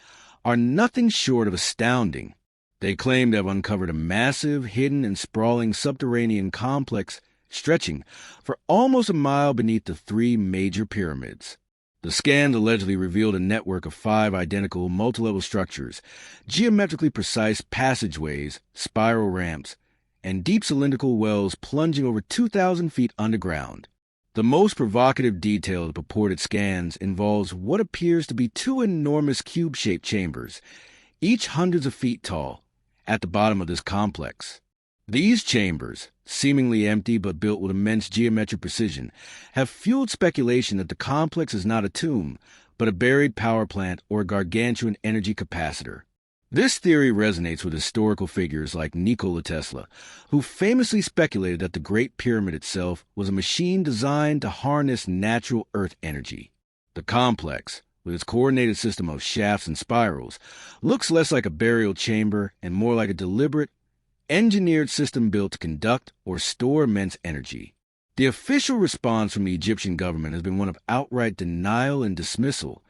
are nothing short of astounding. They claim to have uncovered a massive, hidden, and sprawling subterranean complex stretching for almost a mile beneath the three major pyramids. The scans allegedly revealed a network of 5 identical multi-level structures, geometrically precise passageways, spiral ramps, and deep cylindrical wells plunging over 2,000 feet underground. The most provocative detail of the purported scans involves what appears to be 2 enormous cube-shaped chambers, each hundreds of feet tall, at the bottom of this complex. These chambers, seemingly empty but built with immense geometric precision, have fueled speculation that the complex is not a tomb, but a buried power plant or a gargantuan energy capacitor. This theory resonates with historical figures like Nikola Tesla, who famously speculated that the Great Pyramid itself was a machine designed to harness natural earth energy. The complex, with its coordinated system of shafts and spirals, looks less like a burial chamber and more like a deliberate, engineered system built to conduct or store immense energy. The official response from the Egyptian government has been one of outright denial and dismissal,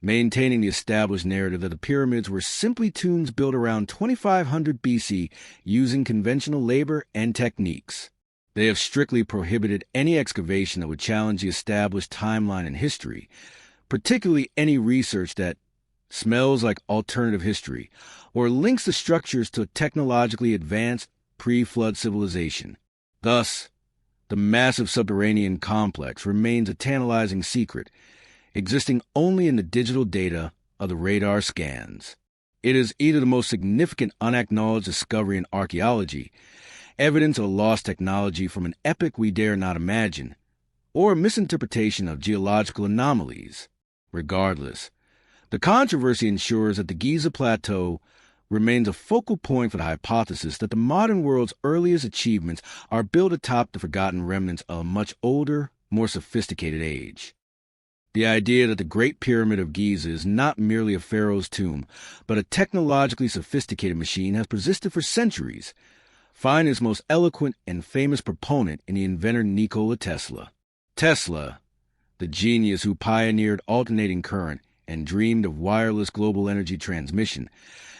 maintaining the established narrative that the pyramids were simply tombs built around 2500 BC using conventional labor and techniques. They have strictly prohibited any excavation that would challenge the established timeline in history, particularly any research that smells like alternative history, or links the structures to a technologically advanced pre-flood civilization. Thus, the massive subterranean complex remains a tantalizing secret, existing only in the digital data of the radar scans. It is either the most significant unacknowledged discovery in archaeology, evidence of a lost technology from an epoch we dare not imagine, or a misinterpretation of geological anomalies. Regardless, the controversy ensures that the Giza Plateau remains a focal point for the hypothesis that the modern world's earliest achievements are built atop the forgotten remnants of a much older, more sophisticated age. The idea that the Great Pyramid of Giza is not merely a pharaoh's tomb, but a technologically sophisticated machine has persisted for centuries, finding its most eloquent and famous proponent in the inventor Nikola Tesla. Tesla, the genius who pioneered alternating current and dreamed of wireless global energy transmission,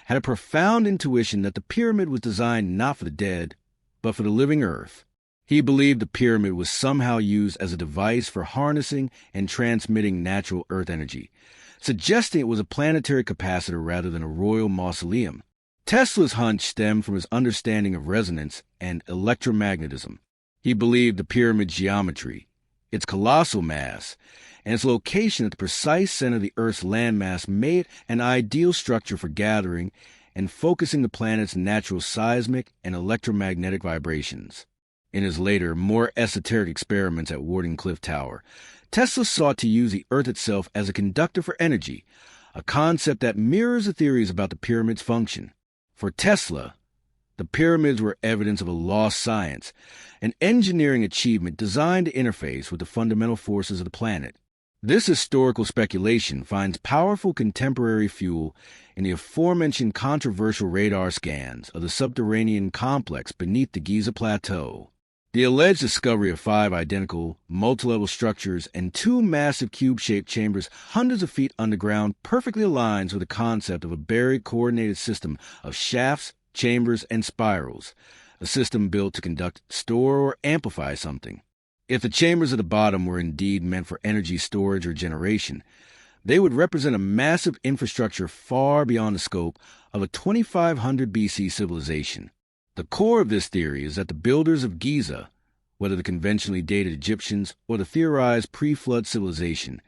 had a profound intuition that the pyramid was designed not for the dead, but for the living earth. He believed the pyramid was somehow used as a device for harnessing and transmitting natural earth energy, suggesting it was a planetary capacitor rather than a royal mausoleum. Tesla's hunch stemmed from his understanding of resonance and electromagnetism. He believed the pyramid's geometry, its colossal mass, and its location at the precise center of the Earth's landmass made it an ideal structure for gathering and focusing the planet's natural seismic and electromagnetic vibrations. In his later, more esoteric experiments at Wardenclyffe Tower, Tesla sought to use the Earth itself as a conductor for energy, a concept that mirrors the theories about the pyramid's function. For Tesla, the pyramids were evidence of a lost science, an engineering achievement designed to interface with the fundamental forces of the planet. This historical speculation finds powerful contemporary fuel in the aforementioned controversial radar scans of the subterranean complex beneath the Giza Plateau. The alleged discovery of 5 identical, multi-level structures and 2 massive cube-shaped chambers hundreds of feet underground perfectly aligns with the concept of a buried coordinated system of shafts, chambers, and spirals, a system built to conduct, store, or amplify something. If the chambers at the bottom were indeed meant for energy storage or generation, they would represent a massive infrastructure far beyond the scope of a 2500 BC civilization. The core of this theory is that the builders of Giza, whether the conventionally dated Egyptians or the theorized pre-flood civilization,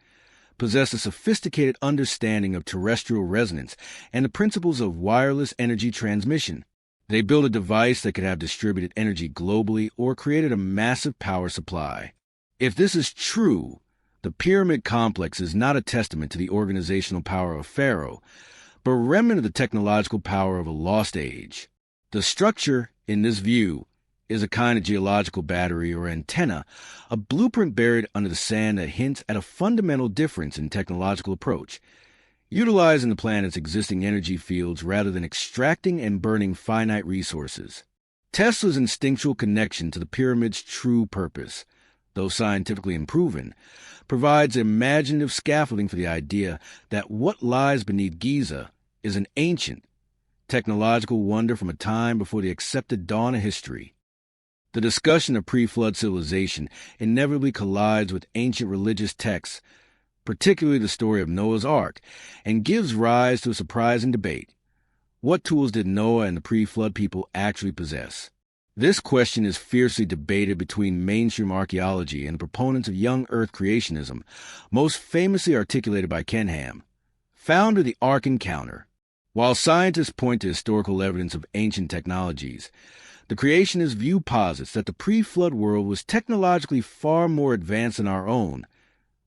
possessed a sophisticated understanding of terrestrial resonance and the principles of wireless energy transmission. They built a device that could have distributed energy globally or created a massive power supply. If this is true, the pyramid complex is not a testament to the organizational power of Pharaoh, but a remnant of the technological power of a lost age. The structure, in this view, is a kind of geological battery or antenna, a blueprint buried under the sand that hints at a fundamental difference in technological approach, utilizing the planet's existing energy fields rather than extracting and burning finite resources. Tesla's instinctual connection to the pyramid's true purpose, though scientifically unproven, provides imaginative scaffolding for the idea that what lies beneath Giza is an ancient, technological wonder from a time before the accepted dawn of history. The discussion of pre-flood civilization inevitably collides with ancient religious texts, particularly the story of Noah's Ark, and gives rise to a surprising debate. What tools did Noah and the pre-flood people actually possess? This question is fiercely debated between mainstream archaeology and the proponents of young Earth creationism, most famously articulated by Ken Ham, founder of the Ark Encounter. While scientists point to historical evidence of ancient technologies, the creationist view posits that the pre-flood world was technologically far more advanced than our own,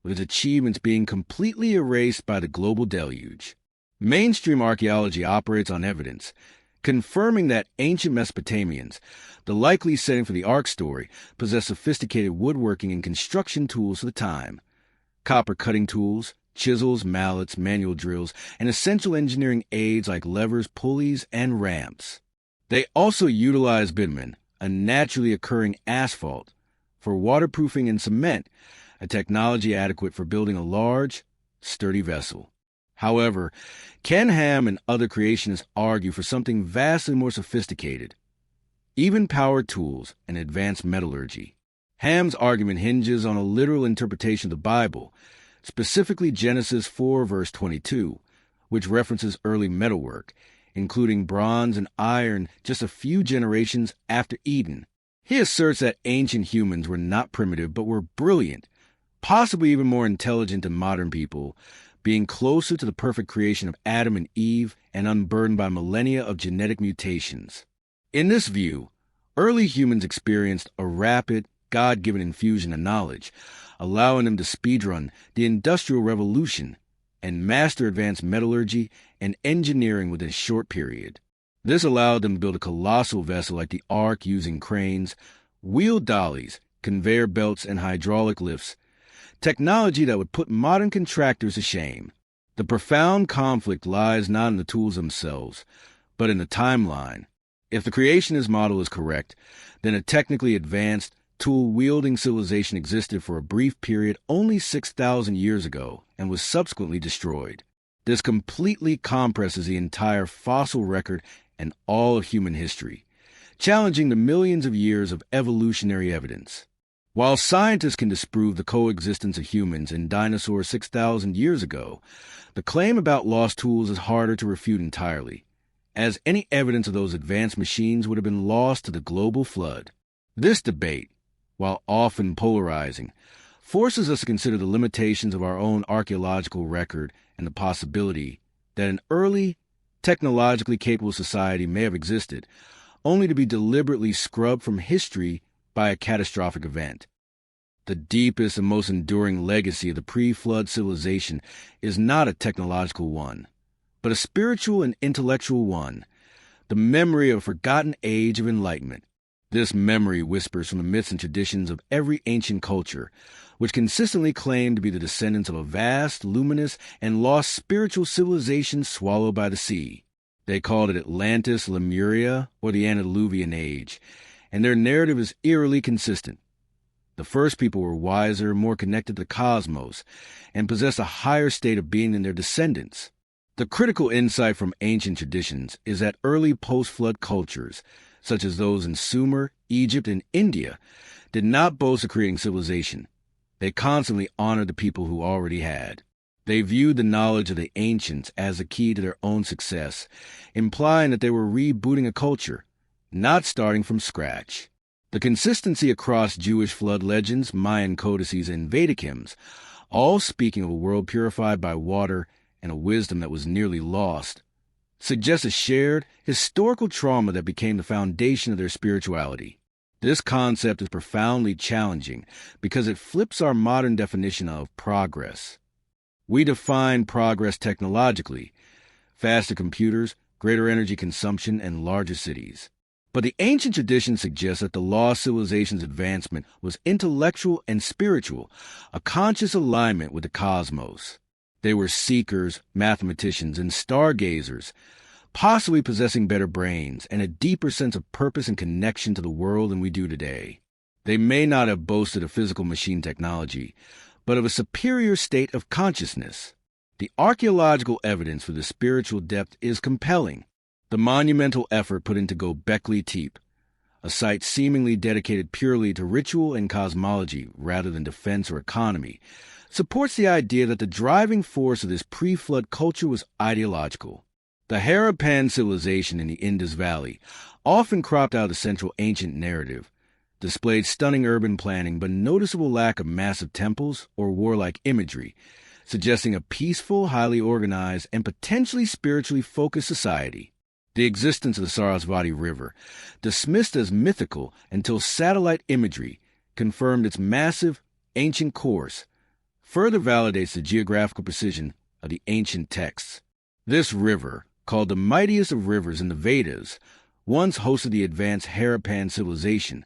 with its achievements being completely erased by the global deluge. Mainstream archaeology operates on evidence, confirming that ancient Mesopotamians, the likely setting for the Ark story, possessed sophisticated woodworking and construction tools of the time. Copper cutting tools, chisels, mallets, manual drills, and essential engineering aids like levers, pulleys, and ramps. They also utilize bitumen, a naturally occurring asphalt, for waterproofing and cement, a technology adequate for building a large, sturdy vessel. However, Ken Ham and other creationists argue for something vastly more sophisticated, even power tools and advanced metallurgy. Ham's argument hinges on a literal interpretation of the Bible, specifically Genesis 4, verse 22, which references early metalwork, including bronze and iron just a few generations after Eden. He asserts that ancient humans were not primitive but were brilliant, possibly even more intelligent than modern people, being closer to the perfect creation of Adam and Eve and unburdened by millennia of genetic mutations. In this view, early humans experienced a rapid, God-given infusion of knowledge, allowing them to speedrun the Industrial Revolution and master advanced metallurgy and engineering within a short period. This allowed them to build a colossal vessel like the Ark using cranes, wheel dollies, conveyor belts, and hydraulic lifts, technology that would put modern contractors to shame. The profound conflict lies not in the tools themselves, but in the timeline. If the creationist model is correct, then a technically advanced, tool-wielding civilization existed for a brief period only 6,000 years ago and was subsequently destroyed. This completely compresses the entire fossil record and all of human history, challenging the millions of years of evolutionary evidence. While scientists can disprove the coexistence of humans and dinosaurs 6,000 years ago, the claim about lost tools is harder to refute entirely, as any evidence of those advanced machines would have been lost to the global flood. This debate, while often polarizing, forces us to consider the limitations of our own archaeological record and the possibility that an early, technologically capable society may have existed, only to be deliberately scrubbed from history by a catastrophic event. The deepest and most enduring legacy of the pre-flood civilization is not a technological one, but a spiritual and intellectual one, the memory of a forgotten age of enlightenment. This memory whispers from the myths and traditions of every ancient culture, which consistently claim to be the descendants of a vast, luminous, and lost spiritual civilization swallowed by the sea. They called it Atlantis, Lemuria, or the Antediluvian age, and their narrative is eerily consistent. The first people were wiser, more connected to the cosmos, and possessed a higher state of being than their descendants. The critical insight from ancient traditions is that early post-flood cultures, such as those in Sumer, Egypt, and India, did not boast of creating civilization. They constantly honored the people who already had. They viewed the knowledge of the ancients as a key to their own success, implying that they were rebooting a culture, not starting from scratch. The consistency across Jewish flood legends, Mayan codices, and Vedic hymns, all speaking of a world purified by water and a wisdom that was nearly lost, suggests a shared, historical trauma that became the foundation of their spirituality. This concept is profoundly challenging because it flips our modern definition of progress. We define progress technologically: faster computers, greater energy consumption, and larger cities. But the ancient tradition suggests that the lost civilization's advancement was intellectual and spiritual, a conscious alignment with the cosmos. They were seekers, mathematicians, and stargazers, possibly possessing better brains and a deeper sense of purpose and connection to the world than we do today. They may not have boasted of physical machine technology, but of a superior state of consciousness. The archaeological evidence for the spiritual depth is compelling. The monumental effort put into Göbekli Tepe, a site seemingly dedicated purely to ritual and cosmology rather than defense or economy, supports the idea that the driving force of this pre-flood culture was ideological. The Harappan civilization in the Indus Valley, often cropped out of the central ancient narrative, displayed stunning urban planning but noticeable lack of massive temples or warlike imagery, suggesting a peaceful, highly organized, and potentially spiritually focused society. The existence of the Sarasvati River, dismissed as mythical until satellite imagery confirmed its massive, ancient course, further validates the geographical precision of the ancient texts. This river, called the mightiest of rivers in the Vedas, once hosted the advanced Harappan civilization,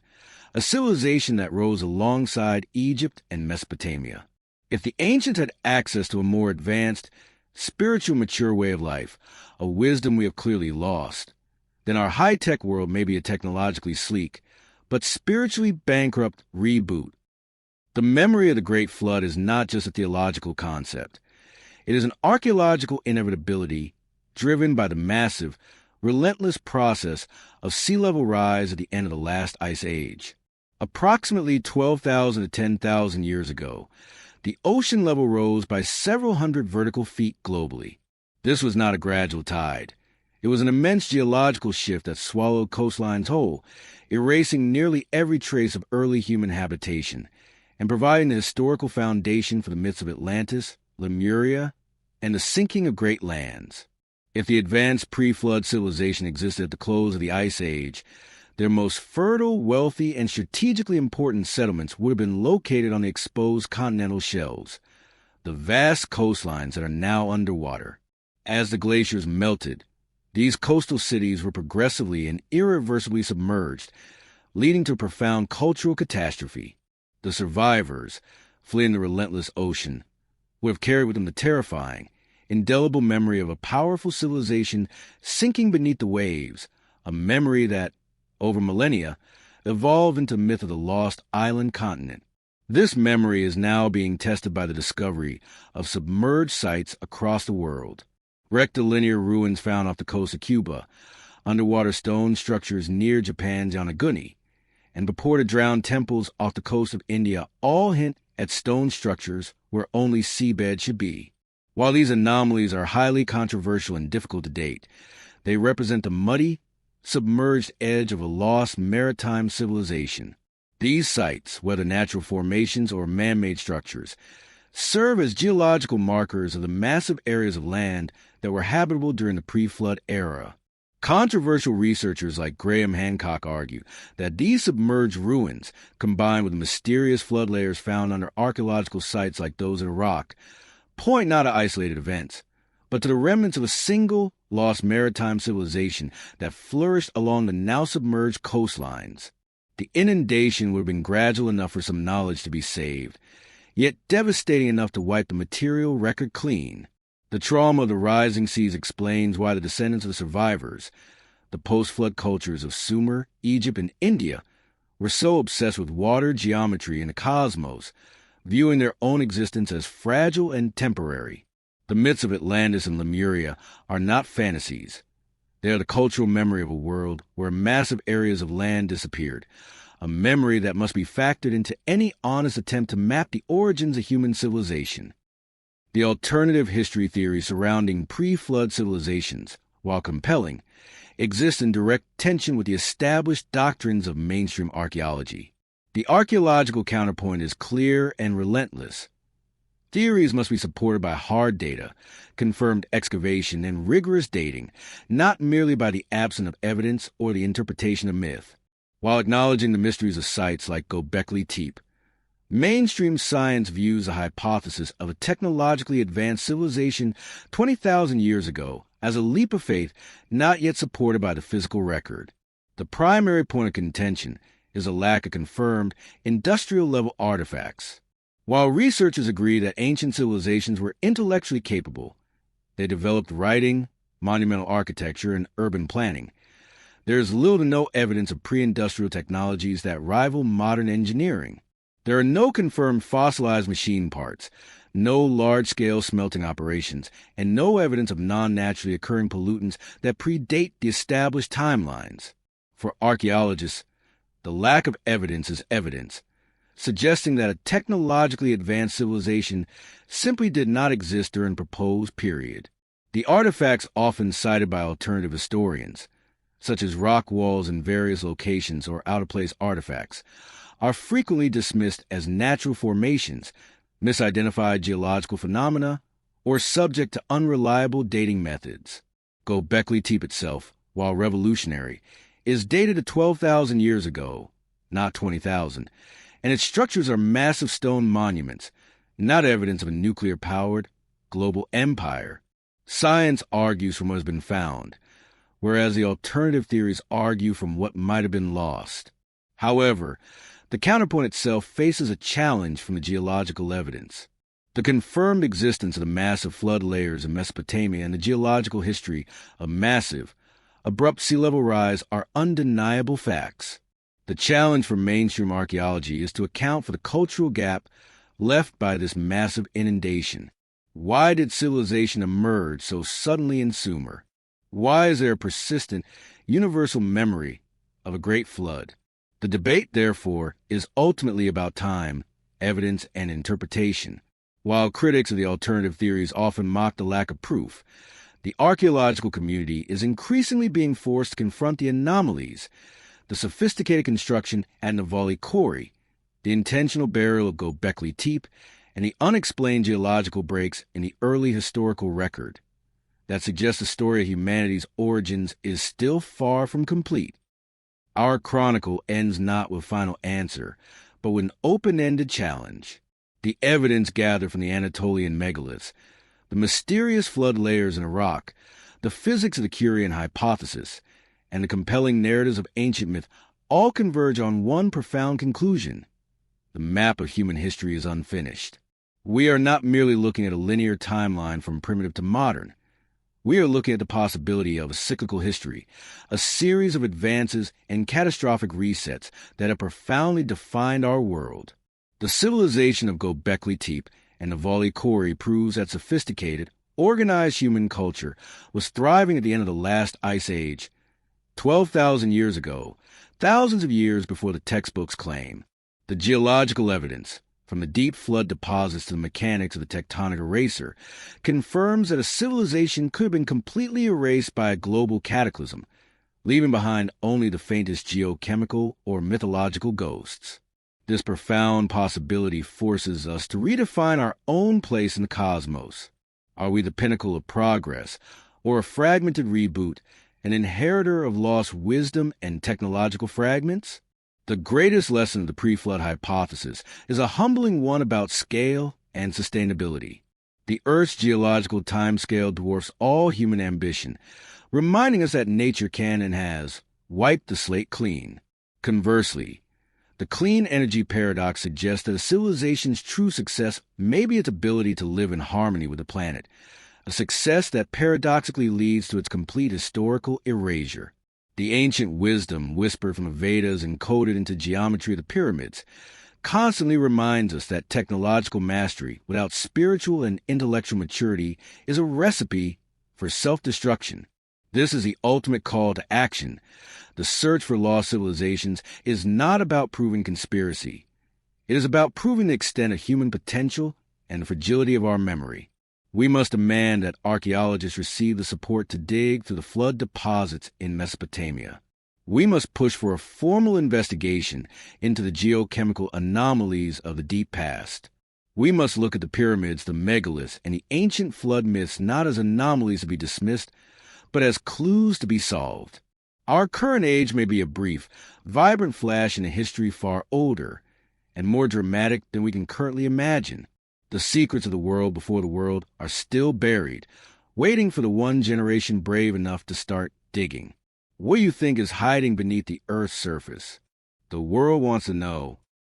a civilization that rose alongside Egypt and Mesopotamia. If the ancients had access to a more advanced, spiritual, mature way of life, a wisdom we have clearly lost, then our high-tech world may be a technologically sleek, but spiritually bankrupt reboot. The memory of the Great Flood is not just a theological concept. It is an archaeological inevitability driven by the massive, relentless process of sea level rise at the end of the last ice age. Approximately 12,000 to 10,000 years ago, the ocean level rose by several hundred vertical feet globally. This was not a gradual tide. It was an immense geological shift that swallowed coastlines whole, erasing nearly every trace of early human habitation, and providing the historical foundation for the myths of Atlantis, Lemuria, and the sinking of great lands. If the advanced pre-flood civilization existed at the close of the Ice Age, their most fertile, wealthy, and strategically important settlements would have been located on the exposed continental shelves, the vast coastlines that are now underwater. As the glaciers melted, these coastal cities were progressively and irreversibly submerged, leading to a profound cultural catastrophe. The survivors, fleeing the relentless ocean, would have carried with them the terrifying, indelible memory of a powerful civilization sinking beneath the waves, a memory that, over millennia, evolved into the myth of the lost island continent. This memory is now being tested by the discovery of submerged sites across the world. Rectilinear ruins found off the coast of Cuba, underwater stone structures near Japan's Yonaguni, and purported drowned temples off the coast of India all hint at stone structures where only seabed should be. While these anomalies are highly controversial and difficult to date, they represent the muddy, submerged edge of a lost maritime civilization. These sites, whether natural formations or man-made structures, serve as geological markers of the massive areas of land that were habitable during the pre-flood era. Controversial researchers like Graham Hancock argue that these submerged ruins, combined with the mysterious flood layers found under archaeological sites like those in Iraq, point not to isolated events, but to the remnants of a single lost maritime civilization that flourished along the now submerged coastlines. The inundation would have been gradual enough for some knowledge to be saved, yet devastating enough to wipe the material record clean. The trauma of the rising seas explains why the descendants of the survivors, the post-flood cultures of Sumer, Egypt, and India, were so obsessed with water, geometry, and the cosmos, viewing their own existence as fragile and temporary. The myths of Atlantis and Lemuria are not fantasies. They are the cultural memory of a world where massive areas of land disappeared, a memory that must be factored into any honest attempt to map the origins of human civilization. The alternative history theories surrounding pre-flood civilizations, while compelling, exist in direct tension with the established doctrines of mainstream archaeology. The archaeological counterpoint is clear and relentless. Theories must be supported by hard data, confirmed excavation, and rigorous dating, not merely by the absence of evidence or the interpretation of myth. While acknowledging the mysteries of sites like Göbekli Tepe, mainstream science views the hypothesis of a technologically advanced civilization 20,000 years ago as a leap of faith not yet supported by the physical record. The primary point of contention is a lack of confirmed industrial-level artifacts. While researchers agree that ancient civilizations were intellectually capable, they developed writing, monumental architecture, and urban planning, there is little to no evidence of pre-industrial technologies that rival modern engineering. There are no confirmed fossilized machine parts, no large-scale smelting operations, and no evidence of non-naturally occurring pollutants that predate the established timelines. For archaeologists, the lack of evidence is evidence, suggesting that a technologically advanced civilization simply did not exist during the proposed period. The artifacts often cited by alternative historians, such as rock walls in various locations or out-of-place artifacts, are frequently dismissed as natural formations, misidentified geological phenomena, or subject to unreliable dating methods. Göbekli Tepe itself, while revolutionary, is dated to 12,000 years ago, not 20,000, and its structures are massive stone monuments, not evidence of a nuclear-powered global empire. Science argues from what has been found, whereas the alternative theories argue from what might have been lost. However, the counterpoint itself faces a challenge from the geological evidence. The confirmed existence of the massive flood layers in Mesopotamia and the geological history of massive, abrupt sea level rise are undeniable facts. The challenge for mainstream archaeology is to account for the cultural gap left by this massive inundation. Why did civilization emerge so suddenly in Sumer? Why is there a persistent, universal memory of a great flood? The debate, therefore, is ultimately about time, evidence, and interpretation. While critics of the alternative theories often mock the lack of proof, the archaeological community is increasingly being forced to confront the anomalies, the sophisticated construction at Navali Quarry, the intentional burial of Göbekli Tepe, and the unexplained geological breaks in the early historical record that suggest the story of humanity's origins is still far from complete. Our chronicle ends not with final answer, but with an open-ended challenge. The evidence gathered from the Anatolian megaliths, the mysterious flood layers in Iraq, the physics of the Curian hypothesis, and the compelling narratives of ancient myth all converge on one profound conclusion. the map of human history is unfinished. We are not merely looking at a linear timeline from primitive to modern. We are looking at the possibility of a cyclical history, a series of advances and catastrophic resets that have profoundly defined our world. The civilization of Göbekli Tepe and Navali Kori proves that sophisticated, organized human culture was thriving at the end of the last ice age, 12,000 years ago, thousands of years before the textbooks claim. The geological evidence, from the deep flood deposits to the mechanics of the tectonic eraser, confirms that a civilization could have been completely erased by a global cataclysm, leaving behind only the faintest geochemical or mythological ghosts. This profound possibility forces us to redefine our own place in the cosmos. Are we the pinnacle of progress, or a fragmented reboot, an inheritor of lost wisdom and technological fragments? The greatest lesson of the pre-flood hypothesis is a humbling one about scale and sustainability. The Earth's geological timescale dwarfs all human ambition, reminding us that nature can and has wiped the slate clean. Conversely, the clean energy paradox suggests that a civilization's true success may be its ability to live in harmony with the planet, a success that paradoxically leads to its complete historical erasure. The ancient wisdom whispered from the Vedas and coded into geometry of the pyramids constantly reminds us that technological mastery without spiritual and intellectual maturity is a recipe for self-destruction. This is the ultimate call to action. The search for lost civilizations is not about proving conspiracy. It is about proving the extent of human potential and the fragility of our memory. We must demand that archaeologists receive the support to dig through the flood deposits in Mesopotamia. We must push for a formal investigation into the geochemical anomalies of the deep past. We must look at the pyramids, the megaliths, and the ancient flood myths not as anomalies to be dismissed, but as clues to be solved. Our current age may be a brief, vibrant flash in a history far older and more dramatic than we can currently imagine. The secrets of the world before the world are still buried, waiting for the one generation brave enough to start digging. What do you think is hiding beneath the Earth's surface? The world wants to know.